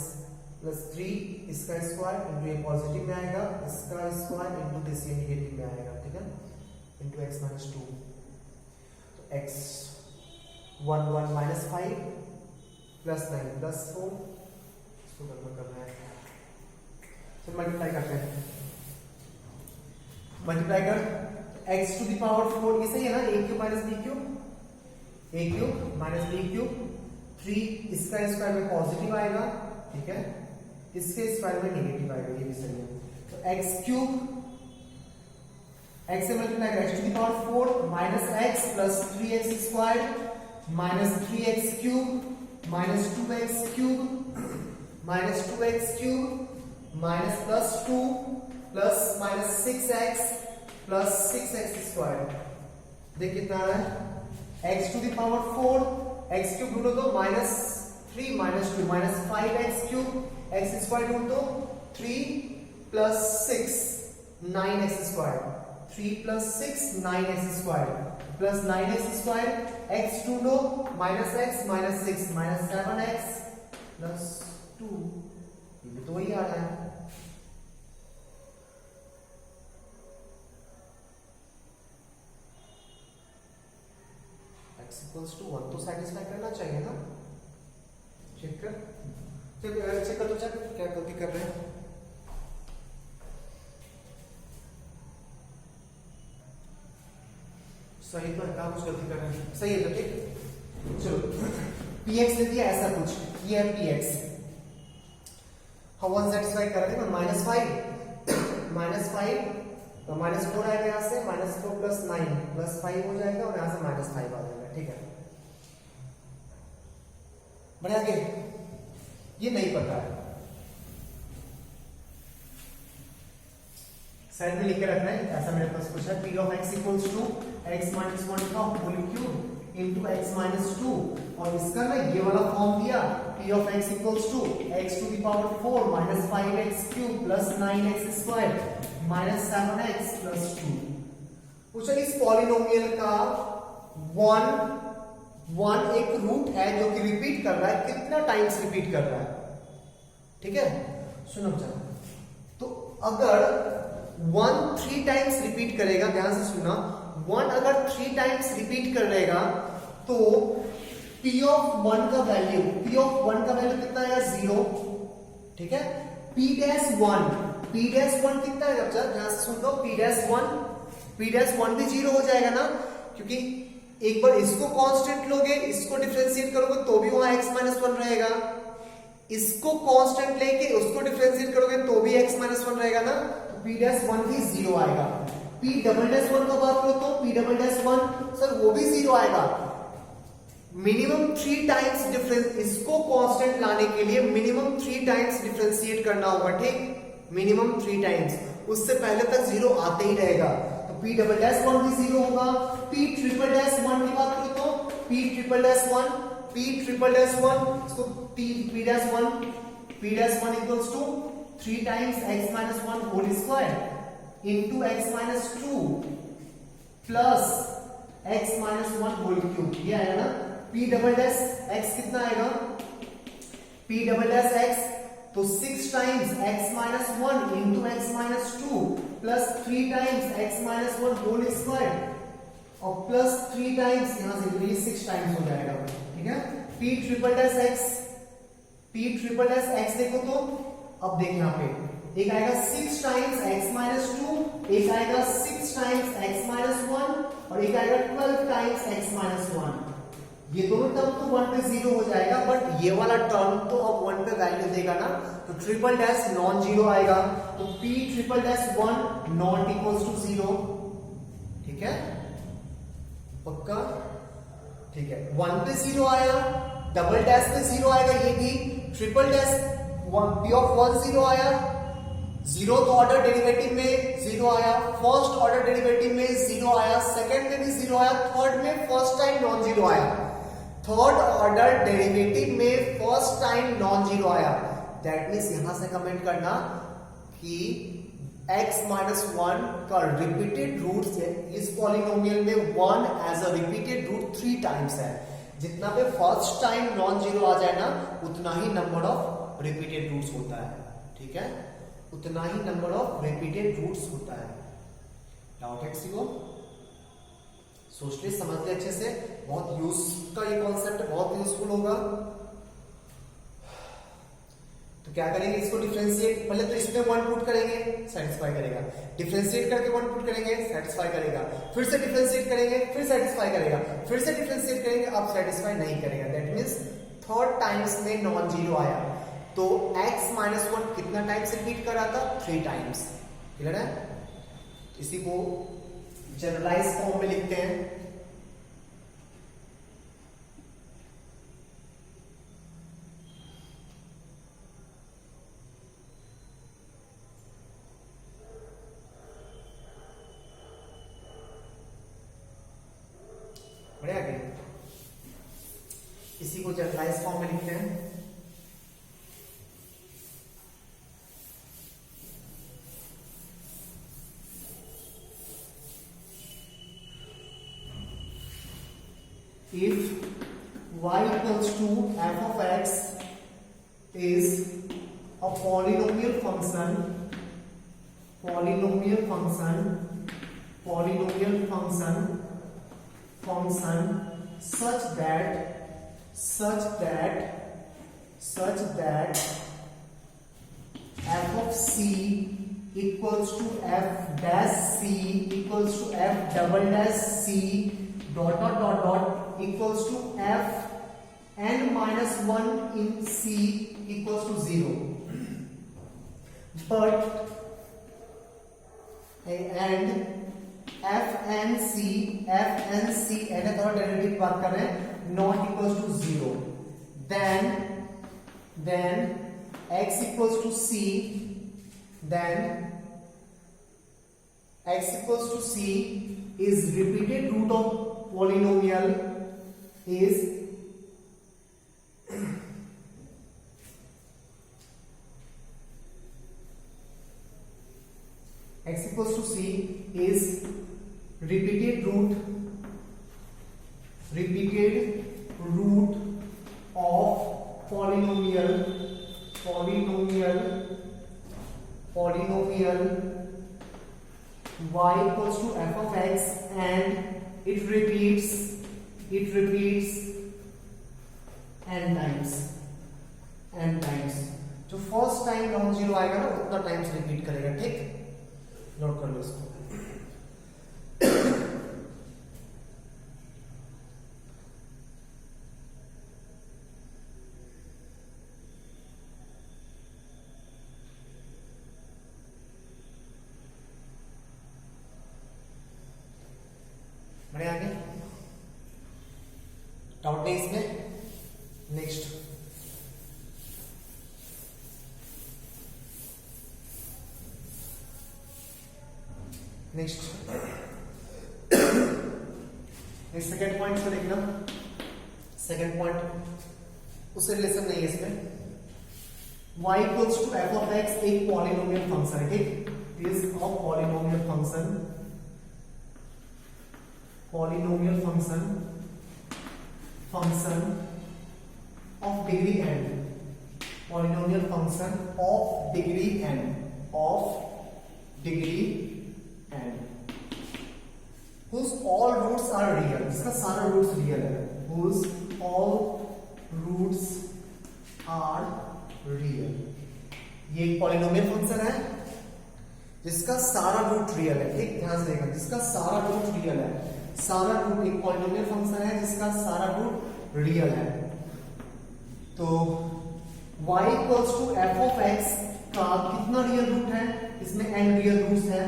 plus 3 इसका स्क्वायर इंटू ये पॉजिटिव में आएगा, इसका स्क्वायर इंटू दिस ये नेगेटिव में आएगा। ठीक है, इंटू x माइनस 2, तो x 1 माइनस 5 प्लस 9 प्लस 4, इसको गड़बड़ करना है। तो मल्टीप्लाई करते हैं, मल्टीप्लाई कर x टू द पावर 4, ये सही है ना, a cube minus b cube, a cube minus b cube, 3 इसका स्क्वायर में पॉजिटिव आएगा, ठीक है, इसके स्क्वायर में नेगेटिव आएगा, ये भी सही है। तो x क्यूब, x से मल्टीप्लाई कर x to the power 4 minus x plus 3x square minus 3x cube minus 2x cube minus 2x cube minus plus 2 plus minus 6x plus 6x square. देख कितना आ रहा है, x to the power 4, x cube ढूंढो तो minus 3 minus 2 minus 5x cube, x square ढूंढो 3 plus 6 9x square, 3 plus 6 9x square plus 9x square, x ढूंढो minus x minus 6 minus 7x plus 2, ये भी तो वही आ रहा है। x इक्वल्स टू 1 तो सेटिस्फाई करना चाहिए ना। चेक कर, चेक कर तो चेक क्या गलती कर रहे हैं। सही तो है, कहाँ कुछ गलती कर रहे हैं, सही है तो ठीक। चलो px दे दिया ऐसा कुछ, ये है px, हम 1 सेटिस्फाई कर रहे हैं। -5 तो -4 आएगा यहाँ से, -4 + 9 + 5 हो जाएगा और यहाँ से -5 आ जाएगा। ठीक है, बढ़िया आगे, ये नहीं पता है, साइड में लिख के रखना है। ऐसा मेरे पास कुछ है, p of x equals to x - 1 का होल क्यूब इनटू x - 2, और इसका ना ये वाला फॉर्म दिया, p of x equals to x to the power 4 - 5x cube plus 9x square minus 7x plus 2। पूछा इस पॉलिनोमियल का वन एक रूट है जो कि रिपीट कर रहा है, कितना टाइम्स रिपीट कर रहा है। ठीक है, सुनो जरा, तो अगर 1 3 टाइम्स रिपीट करेगा, ध्यान से सुनना, 1 अगर 3 टाइम्स रिपीट करेगा तो p of 1 का वैल्यू कितना आएगा, 0। ठीक है, p-1 कितना है बच्चा, ध्यान से सुन लो, p-1 भी 0 हो जाएगा ना, क्योंकि एक बार इसको कांस्टेंट लोगे, इसको डिफरेंशिएट करोगे तो भी वहां x - 1 रहेगा, इसको कांस्टेंट लेके उसको डिफरेंशिएट करोगे तो भी x - 1 रहेगा ना, तो p-1 भी 0 आएगा। p-1 का बात करो तो p-1 सर वो भी 0 आएगा। मिनिमम 3 टाइम्स डिफरेंस, इसको कांस्टेंट लाने के लिए मिनिमम 3 टाइम्स डिफरेंशिएट करना होगा। ठीक, मिनिमम 3 टाइम्स, उससे पहले तक 0 आते ही रहेगा, तो p-1 भी 0 होगा। p-1 की बात करो तो p-1 इसको p-1 equals to 3 times x - 1 whole square into x - 2 plus x - 1 whole cube, ये आएगा ना। p-x कितना आएगा, p-x तो 6 times x - 1 into x - 2 plus 3 times x - 1 whole square और प्लस 3 टाइम्स यहां से भी 6 टाइम्स हो जाएगा। ठीक है, p-x देखो तो अब देख यहाँ पे एक आएगा 6 टाइम्स x - 2, एक आएगा 6 टाइम्स x - 1 और एक आएगा 12 टाइम्स x - 1। ये दोनों टर्म तो 1 पे 0 हो जाएगा, बट ये वाला टर्म तो अब 1 पे वैल्यू देगा ना, तो ट्रिपल डैश नॉन जीरो आएगा, तो p-1 नॉट इक्वल्स टू 0। ठीक है, पक्का, ठीक है, 1 पे 0 आया, डबल डैश पे 0 आएगा, ये भी ट्रिपल डैश p of 1 0 आया, 0th ऑर्डर डेरिवेटिव में 0 आया, फर्स्ट ऑर्डर डेरिवेटिव में 0 आया, सेकंड में भी 0 आया, थर्ड में फर्स्ट टाइम नॉन जीरो आया, थर्ड ऑर्डर डेरिवेटिव में फर्स्ट टाइम नॉन जीरो आया। दैट मीन्स यहां से कमेंट करना कि x - 1 का रिपीटेड रूट्स इस पॉलिनोमियल में 1 as a repeated root 3 times है। जितना पे फर्स्ट टाइम नॉन जीरो आ जाए ना, उतना ही नंबर ऑफ रिपीटेड रूट्स होता है। ठीक है, उतना ही नंबर ऑफ रिपीटेड रूट्स होता है। डाउट है किसी को? सोच ले, समझ ले अच्छे से, बहुत यूज का ये कॉन्सेप्ट बहुत यूजफुल होगा। तो क्या करेंगे, इसको डिफरेंशिएट, पहले तो इसमें 1 पुट करेंगे, सेटिस्फाई करेगा, डिफरेंशिएट करके 1 पुट करेंगे, सेटिस्फाई करेगा, फिर से डिफरेंशिएट करेंगे, फिर सेटिस्फाई करेगा, फिर से डिफरेंशिएट करेंगे, अब सेटिस्फाई नहीं करेगा। दैट मीन्स थर्ड टाइम्स में नॉन जीरो आया, तो x - 1 कितना टाइम्स रिपीट कर रहा था, 3 टाइम्स। क्लियर है? इसी को जनरलाइज फॉर्म में लिखते हैं। बढ़िया गया, इसी को जनरलाइज फॉर्म में लिखते हैं। If y equals to f of x is a polynomial function such that f of c equals to f dash c equals to f double dash c dot dot dot dot equals to f n minus 1 in c equals to 0. But and fnc एन थोड़ा derivative बात कर रहे हैं not equals to 0, then x equals to c, then x equals to c is repeated root of polynomial is x equals to c is repeated root of polynomial y equals to f of x, and it repeats n times. जो first time non zero आएगा ना उतना times repeat करेगा. ठीक, note कर लो इसको. बढ़े आगे, डाउट नहीं इसमें. नेक्स्ट सेकेंड पॉइंट को देखना. सेकेंड पॉइंट उससे रिलेशन नहीं है इसमें. y equals to f of x एक पॉलिनोमियल फंक्शन है. ठीक, is a polynomial function of degree n, polynomial function of degree n, whose all roots are real. इसका सारा रूट्स रियल है. whose all roots are real. ये एक polynomial function है जिसका सारा रूट रियल है. ठीक, ध्यान से देखना, जिसका सारा रूट रियल है. सारा रूट एक पॉलिनोमियल फंक्शन है जिसका सारा रूट रियल है. तो y equals to f of x का कितना रियल रूट है? इसमें n रियल रूट्स है.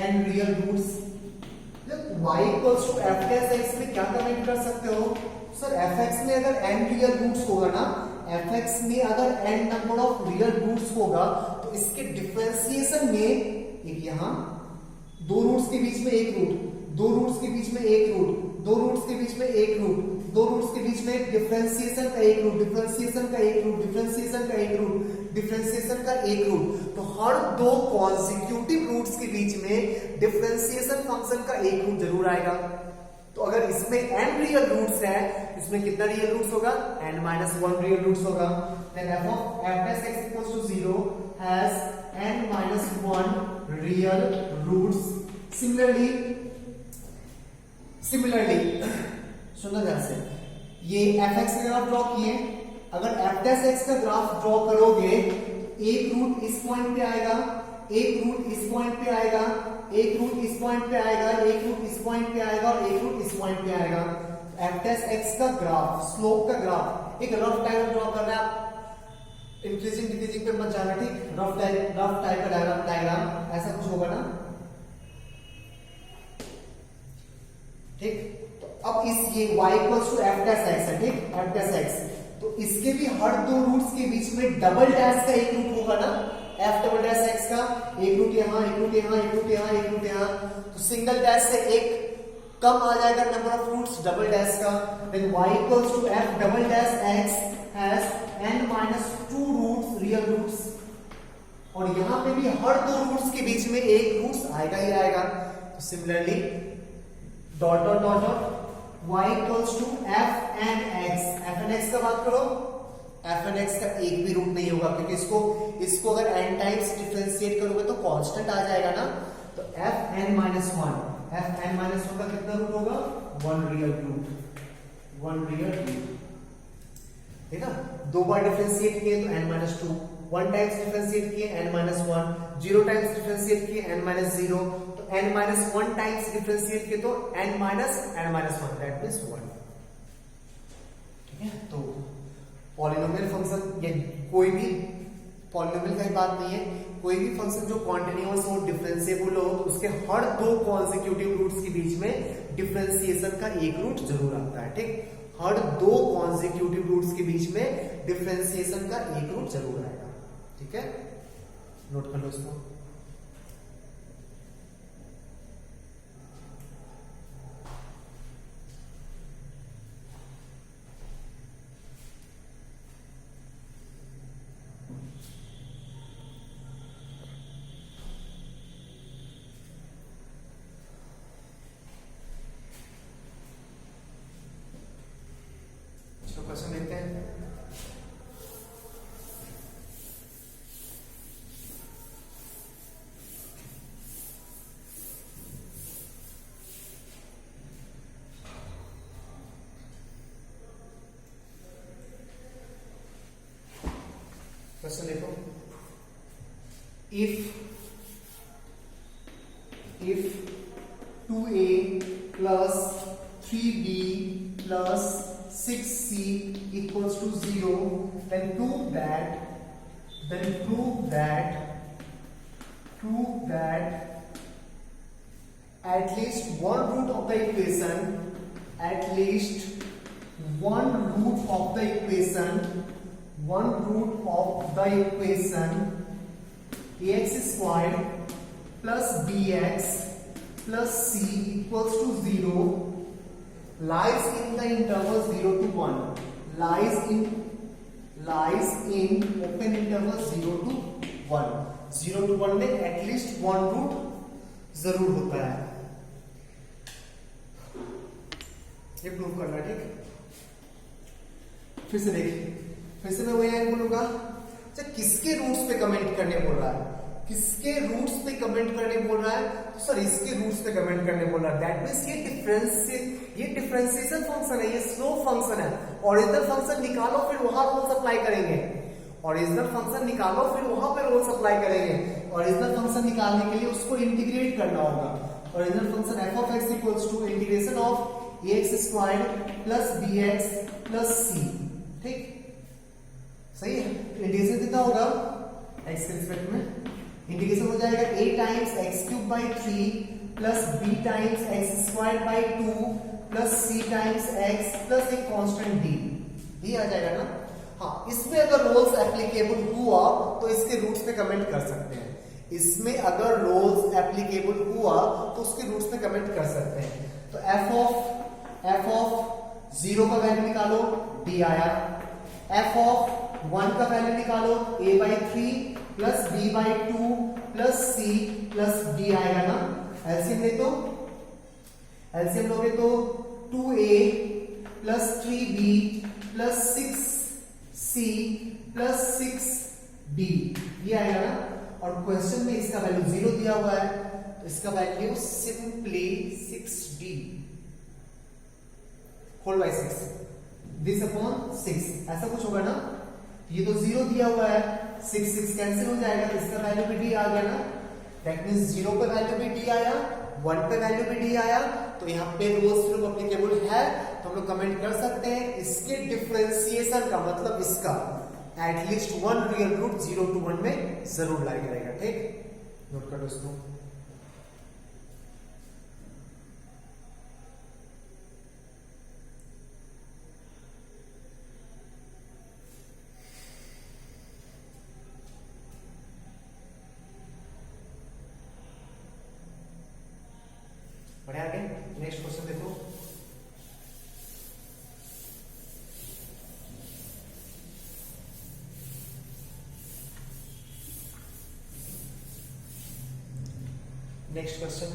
n real roots. y equals to f dash x में क्या कमेंट कर सकते हो सर? fx में अगर n रियल रूट्स होगा ना, fx में अगर n number of real roots होगा तो इसके डिफरेंशिएशन में एक यहाँ दो रूट्स के बीच में एक रूट, दो रूट्स के बीच में एक रूट, दो रूट्स के बीच में एक रूट, दो रूट्स के बीच में डिफरेंशिएशन का एक रूट, डिफरेंशिएशन का एक रूट, डिफरेंशिएशन का एक रूट, डिफरेंशिएशन का एक रूट. तो हर दो कॉन्सिक्यूटिव रूट्स के बीच में डिफरेंशिएशन फंक्शन का एक रूट जरूर आएगा. तो अगर इसमें n रियल रूट्स है, इसमें कितना रियल रूट्स होगा? n-1 रियल रूट्स होगा. then f of f dash x equals to 0 has n-1 real roots. Similarly सुनो ध्यान से, ये fx का ग्राफ ड्रॉ किए. अगर f dash x का ग्राफ ड्रॉ करोगे, एक रूट इस पॉइंट पे आएगा, एक रूट इस पॉइंट पे आएगा, एक रूट इस पॉइंट पे आएगा, एक रूट इस पॉइंट पे आएगा और एक रूट इस पॉइंट पे आएगा. f dash x का ग्राफ, स्लोप का ग्राफ, एक रफ टाइप ड्रॉ करना है. इंक्रीजिंग डिक्रीजिंग पे मत जाना. ठीक, रफ टाइप का डायग्राम ऐसा कुछ होगा ना. ठीक, तो अब इस ये y equals to f dash x है. ठीक, f डैश x, तो इसके भी हर दो रूट्स के बीच में डबल डैश का एक रूट होगा ना. f डबल डैश x का एक रूट यहाँ, एक रूट यहाँ, एक रूट यहाँ, एक रूट यहाँ. तो सिंगल डैश से एक कम आ जाएगा number of roots double dash का. Then y equals to f double dash x has n-2 roots, real roots. और यहाँ पे भी हर दो रूट्स के बीच में एक रूट्स आएगा ही आएगा. तो similarly dot dot dot dot y equals to f n x. f n x का बात करो, f n x का एक भी रूट नहीं होगा क्योंकि इसको अगर n टाइम्स डिफरेंशिएट करोगे तो कांस्टेंट आ जाएगा ना. तो f n-1 का कितना रूट होगा? 1 real root. One real root. देखा, दो बार डिफरेंशिएट किए तो n-2, वन टाइम्स डिफरेंशिएट किए n-1, जीरो टाइम्स डिफरेंशिएट किए n-0, तो n-1 टाइम्स डिफरेंशिएट किए तो n-1, दैट मींस 1। ठीक है, तो पॉलिनोमियल फंक्शन, ये कोई भी पॉलिनोमियल का ही बात नहीं है, कोई भी फंक्शन जो कॉन्टिन्यूअस हो, डिफरेंशिएबल हो, तो उसके हर दो कॉन्सेक्यूटिव रूट्स के बीच में डिफरेंशिएशन का एक रूट जरूर आता है। ठीक, हर दो कॉन्सेक्यूटिव रूट्स के बीच में डिफरेंशिएशन का एक रूट जरूर आएगा। ठीक है, नोट कर लो इसको। क्वेश्चन देखते हैं। क्वेश्चन देखो, if 2a plus 3b plus 6c equals to 0, then prove that at least one root of the equation, ax squared plus bx plus c equals to 0 lies in the interval 0 to 1, lies in open interval 0 to 1, 0 to 1 में at least one root जरूर होता है, ये prove करना। ठीक, फिर से देखिए, फिर से मैं वही बोलूंगा, किसके रूट्स पे कमेंट करने बोल रहा है, किसके रूट्स पे कमेंट करने बोल रहा है, तो सर इसके रूट्स पे कमेंट करने बोल रहा है। दैट मींस ये डिफरेंशिएशन फंक्शन है, ये स्लोप फंक्शन है। ओरिजिनल फंक्शन निकालो फिर वहां रूल्स अप्लाई करेंगे, ओरिजिनल फंक्शन निकालो फिर वहां पे रूल्स अप्लाई करेंगे। ओरिजिनल फंक्शन निकालने के लिए उसको इंटीग्रेट करना होगा। Original function f of x equals to integration of ax squared plus bx plus c। ठीक, सही है, इंटीग्रेशन कितना होगा x के रिस्पेक्ट में, इंटीग्रेशन हो जाएगा a times x cube by 3 plus b times x square by 2 plus c times x plus एक कांस्टेंट d, ये आ जाएगा ना। हाँ, इसमें अगर रोल्स एप्लीकेबल हुआ तो इसके रूट्स पे कमेंट कर सकते हैं, इसमें अगर रोल्स एप्लीकेबल हुआ तो उसके रूट्स पे कमेंट कर सकते हैं। तो f ऑफ 0 का वैल्यू निकालो, d आया, f ऑफ 1 का वैल्यू निकालो, a by 3 plus b by 2 plus c plus d आएगा ना। एलसीएम ले तो, एलसीएम लोगे तो 2a plus 3b plus 6c plus 6d, ये आएगा ना। और क्वेश्चन में इसका वैल्यू 0 दिया हुआ है, तो इसका value simply 6d whole by 6, this upon 6, ऐसा कुछ होगा ना। ये तो 0 दिया हुआ है, 6 कैंसिल हो जाएगा, तो इसका वैल्यू भी d आ गया ना। दैट मींस 0 पे वैल्यू भी d आया, 1 पे वैल्यू भी d आया, तो यहाँ पे रोल्स थ्योरम एप्लीकेबल है, तो हम लोग कमेंट कर सकते हैं इसके डिफरेंशिएशन का मतलब इसका at least one real root 0 to 1 में जरूर लाई करेगा। ठीक, नोट कर लो इसको। बढ़िया, आगे नेक्स्ट क्वेश्चन देखो। Next question,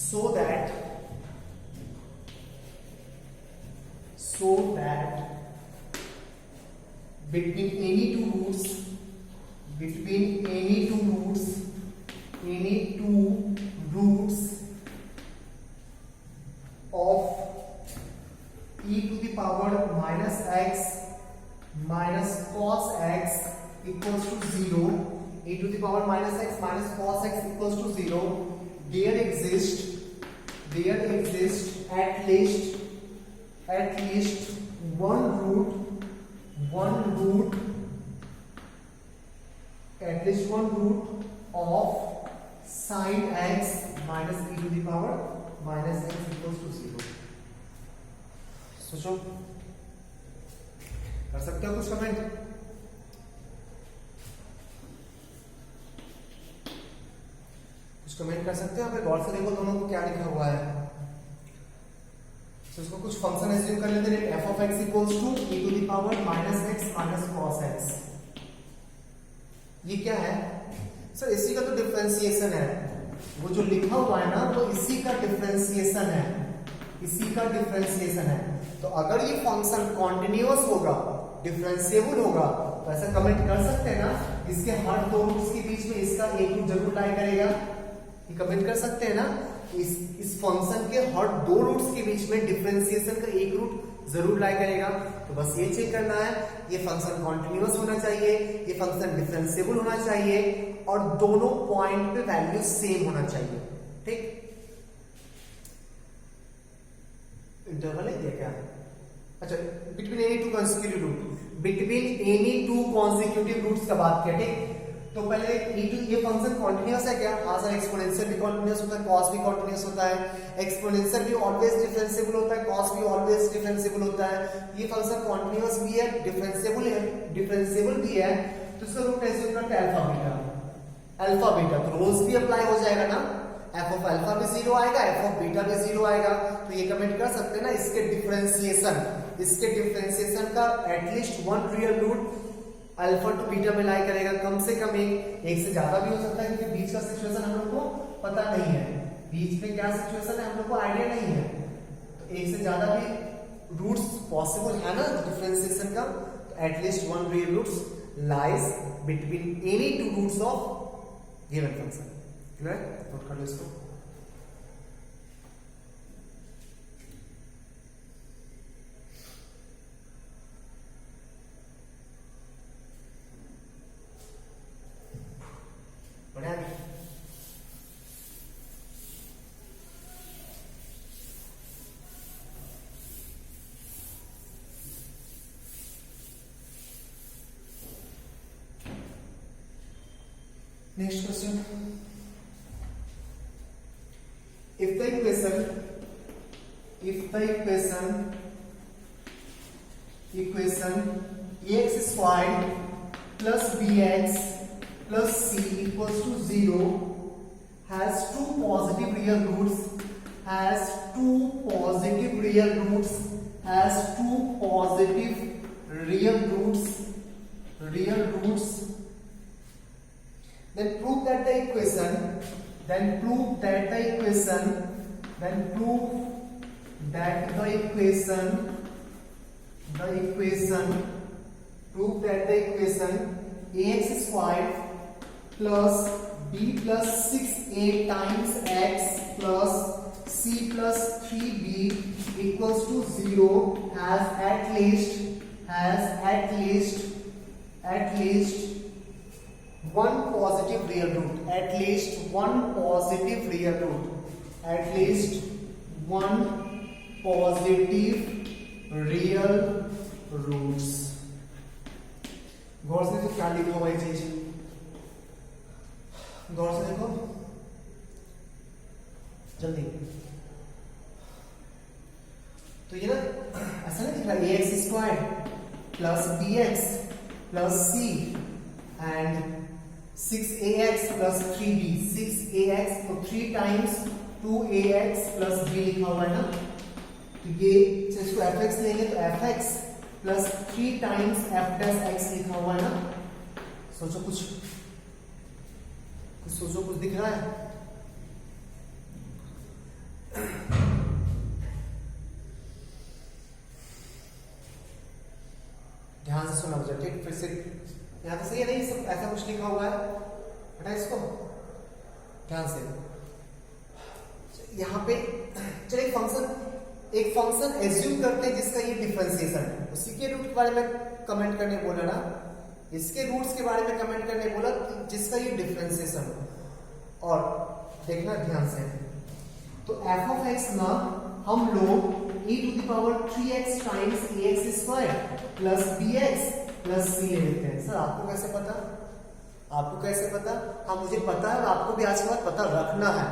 so that between any two roots of e to the power minus x minus cos x equals to 0, e to the power minus x minus cos x equals to 0, there exists at least one root of sin x minus e to the power minus x equals to 0. सोचो, कर सकते हो कुछ comment? कुछ comment कर सकते हो? गौर से देखो दोनों को क्या लिखा हुआ है। तो इसको कुछ फंक्शन एज्यूम कर लेते हैं। f of x equals to e to the power minus x minus cos x। ये क्या है सर? इसी का तो डिफरेंशिएशन है। वो जो लिखा हुआ है ना वो इसी का डिफरेंशिएशन है, इसी का डिफरेंशिएशन है। तो अगर ये फंक्शन कॉन्टिन्यूअस होगा, डिफरेंशिएबल होगा, तो ऐसा कमेंट कर सकते हैं ना, इसके हर दो रूट्स के बीच में इसका एक रूट जरूर लाई करेगा। ये कमेंट कर सकते हैं ना, इस फंक्शन के हर दो रूट्स के बीच में डिफरेंशिएशन का एक रूट जरूर लाई करेगा। तो बस ये चेक करना है, ये फंक्शन कॉन्टिन्यूअस होना चाहिए, ये फंक्शन डिफरेंशिएबल होना चाहिए और दोनों पॉइंट पे वैल्यू सेम होना चाहिए। ठीक, इंटरवल है क्या? अच्छा, between any two consecutive root, between any two consecutive roots का बात किया। ठीक, तो पहले ये फंक्शन कॉन्टिन्यूअस है क्या? हाँ सर, एक्सपोनेंशियल भी कॉन्टिन्यूअस होता है, कॉस भी कॉन्टिन्यूअस होता है, एक्सपोनेंशियल भी ऑलवेज डिफरेंशिएबल होता है, कॉस भी ऑलवेज डिफरेंशिएबल होता है। ये फंक्शन कॉन्टिन्यूअस भी है, डिफरेंशिएबल भी है। तो इसका रूट कैसे होता है? Alpha beta. तो रोल्स भी अप्लाई हो जाएगा ना, f ऑफ अल्फा भी 0 आएगा, f ऑफ बीटा भी 0 आएगा। तो ये कमेंट कर सकते हैं ना, इसके डिफरेंशिएशन का at least one real root alpha to beta में लाई करेगा, कम से कम एक से ज्यादा भी हो सकता है, क्योंकि बीच का सिचुएशन हम लोग को पता नहीं है, बीच में क्या सिचुएशन है हम लोग को आइडिया नहीं है। तो एक से ज्यादा भी रूट्स पॉसिबल है ना डिफरेंशिएशन का। तो at least one real roots lies between any two roots of given function. Clear? Note कर लो इसको। बढ़िया। Next question, if the equation ax squared plus bx plus c equals to 0 has two positive real roots, then prove that the equation ax squared plus b plus 6a times x plus c plus 3b equals to 0 has at least one positive real root, at least one positive real roots। गौर से देखो क्या लिखा हुआ है चीज, गौर से देखो जल्दी। तो ये ना ऐसा नहीं दिख रहा, ax square plus bx plus c and 6ax plus 3b, 6ax तो 3 टाइम्स 2ax plus b लिखा हुआ है ना। तो ये इसको fx लेंगे तो fx plus 3 times f dash x लिखा हुआ है ना। सोचो कुछ दिख रहा है? ध्यान से सुना मुझे, ठीक? फिर से यहाँ तो सही है नहीं, सब ऐसा कुछ लिखा हुआ है, हटा इसको ध्यान से। यहाँ पे चलिए फंक्शन एक फंक्शन एज्यूम करते हैं जिसका ये डिफरेंशिएशन है, उसी के रूट के बारे में कमेंट करने बोला ना, इसके रूट्स के बारे में कमेंट करने बोला जिसका ये डिफरेंशिएशन हो। और देखना ध्यान से, तो एफ ऑफ एक्स ना हम लोग e to the power 3x times ax square plus bx plus c ले लेते हैं। सर आपको कैसे पता? आपको कैसे पता? हाँ मुझे पता है और आपको भी आज के बाद पता रखना है।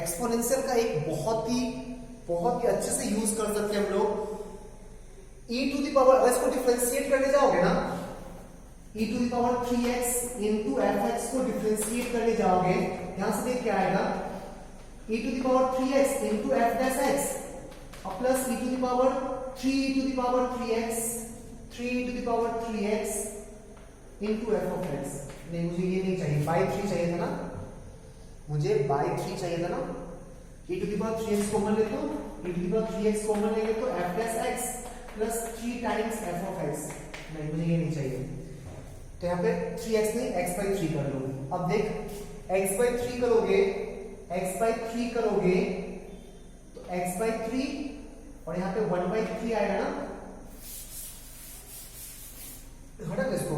एक्सपोनेंशियल का एक बहुत ही अच्छे से यूज कर सकते हैं हम लोग। e टू द पावर, अगर इसको डिफरेंशिएट करने जाओगे ना, e to the power 3x into fx को डिफरेंशिएट करने जाओगे, यहां से देख क्या आएगा, e to the power 3x into f dash x plus e to the power 3 e to the power 3x 3 e to the power 3x into f of x। नहीं मुझे ये नहीं चाहिए, बाई 3 चाहिए था ना, मुझे बाई 3 चाहिए था ना। e to the power 3x common लेते हो, e to the power 3x common लेंगे तो f dash x plus 3 times f of x। नहीं मुझे ये नहीं चाहिए, तो यहाँ पे 3x नहीं x बाई 3 कर लो। अब देख x बाई 3 करोगे, x बाई 3 करोगे तो x बाई 3 और यहाँ पे 1 बाई 3 आएगा ना, हटा दो इसको।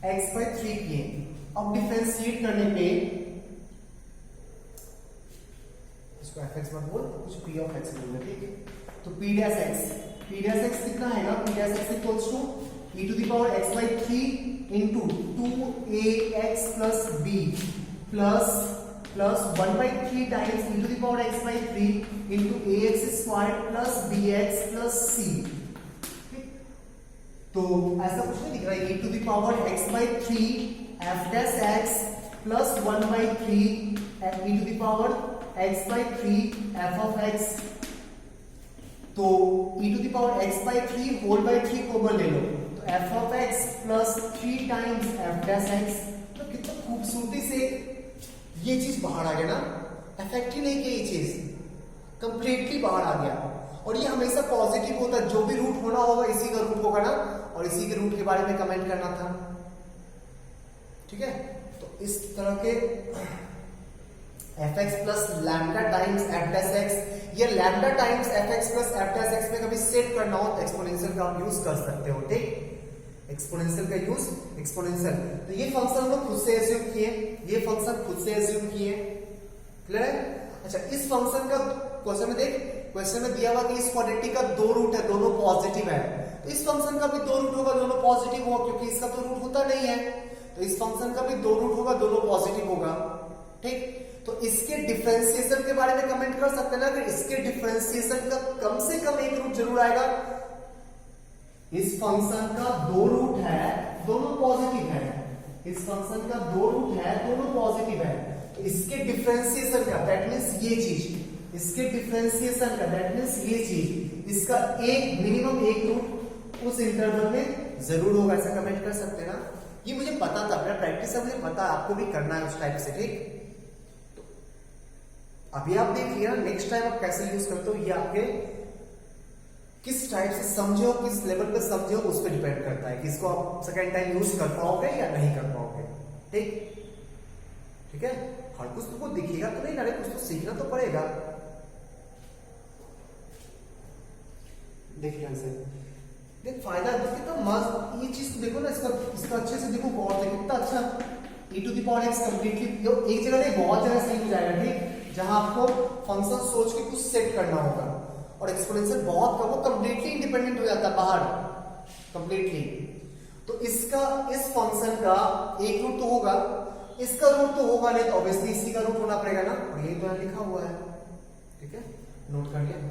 x बाई 3 किए, अब डिफरेंशिएट करने पे इसको fx मत बोल, कुछ p ऑफ x बोलना, ठीक है। तो p डैश x कितना आएगा, p dash x equals to e to the power x by 3 into 2ax plus b plus 1 by 3 times e to the power x by 3 into ax square plus bx plus c। तो ऐसा कुछ नहीं दिख रहा है, e to the power x by 3 f dash x plus 1 by 3 e to the power x by 3 f of x। तो e to the power x by 3 whole by 3 common ले लो, तो f of x plus 3 times f dash x। तो कितना खूबसूरती से ये चीज बाहर आ गया ना, अफेक्ट ही नहीं किया, ये चीज कंप्लीटली बाहर आ गया। और ये हमेशा पॉजिटिव होता है, जो भी रूट होना होगा इसी का रूट होगा ना, और इसी के रूट के बारे में कमेंट करना था, ठीक है। तो इस तरह के fx plus lambda times f dash x, ये lambda times fx plus f dash x में कभी सेट करना हो तो एक्सपोनेंशियल का आप यूज कर सकते हो, ठीक। एक्सपोनेंशियल का यूज, एक्सपोनेंशियल, तो ये फंक्शन हम लोग खुद से एज्यूम किए, ये फंक्शन खुद से एज्यूम किए, क्लियर है। अच्छा इस फंक्शन का क्वेश्चन में देख, क्वेश्चन में दिया हुआ कि इस क्वाड्रेटिक का 2 रूट है, दोनों पॉजिटिव है, तो इस फंक्शन का भी 2 रूट होगा, दोनों पॉजिटिव होगा, क्योंकि इसका तो रूट होता नहीं है, तो इस फंक्शन का भी 2 रूट होगा, दोनों पॉजिटिव होगा, ठीक। तो इसके डिफरेंशिएशन के बारे में कमेंट कर सकते हैं ना, कि इसके डिफरेंशिएशन का कम से कम एक रूट जरूर आएगा। इस फंक्शन का 2 रूट है, दोनों पॉजिटिव है, इस फंक्शन का 2 रूट है, दोनों पॉजिटिव है, तो इसके डिफरेंशिएशन का दैट मींस ये चीज, इसके डिफरेंशिएशन का दैट मींस ये चीज, इसका एक मिनिमम एक रूट उस इंटरवल में जरूर होगा, ऐसा कमेंट कर सकते हैं ना। ये मुझे पता था, मेरा प्रैक्टिस है, मुझे पता आपको भी करना है उस टाइप से, ठीक। अभी आप देख लिया, नेक्स्ट टाइम आप कैसे यूज करते हो ये आपके किस टाइप से समझे हो, किस लेवल पे समझे हो, उस पर डिपेंड करता है कि इसको आप सेकेंड टाइम यूज कर पाओगे या नहीं कर पाओगे, ठीक। ठीक है, हर कुछ तुमको दिखेगा तो नहीं ना, कुछ तो सीखना तो पड़ेगा। देखिए देख फायदा कितना मस्त, ये चीज तो देखो ना, इसका अच्छे से देखो, गौर से कितना अच्छा e to the power x completely एक जगह नहीं बहुत जगह सही हो जाएगा, ठीक, जहां आपको फंक्शन सोच के कुछ सेट करना होगा। और एक्सपोनेंशियल बहुत कम, वो कंप्लीटली इंडिपेंडेंट हो जाता है बाहर कंप्लीटली। तो इसका, इस फंक्शन का एक रूट तो होगा, इसका रूट तो होगा नहीं, तो ऑब्वियसली इसी का रूट होना पड़ेगा ना, और यही तो लिखा हुआ है, ठीक है, नोट कर लिया।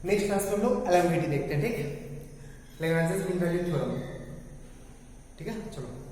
नेक्स्ट क्लास में हम लोग एलएमवीटी देखते हैं, ठीक, लैग्रेंज मीन वैल्यू थ्योरम, ठीक है, चलो।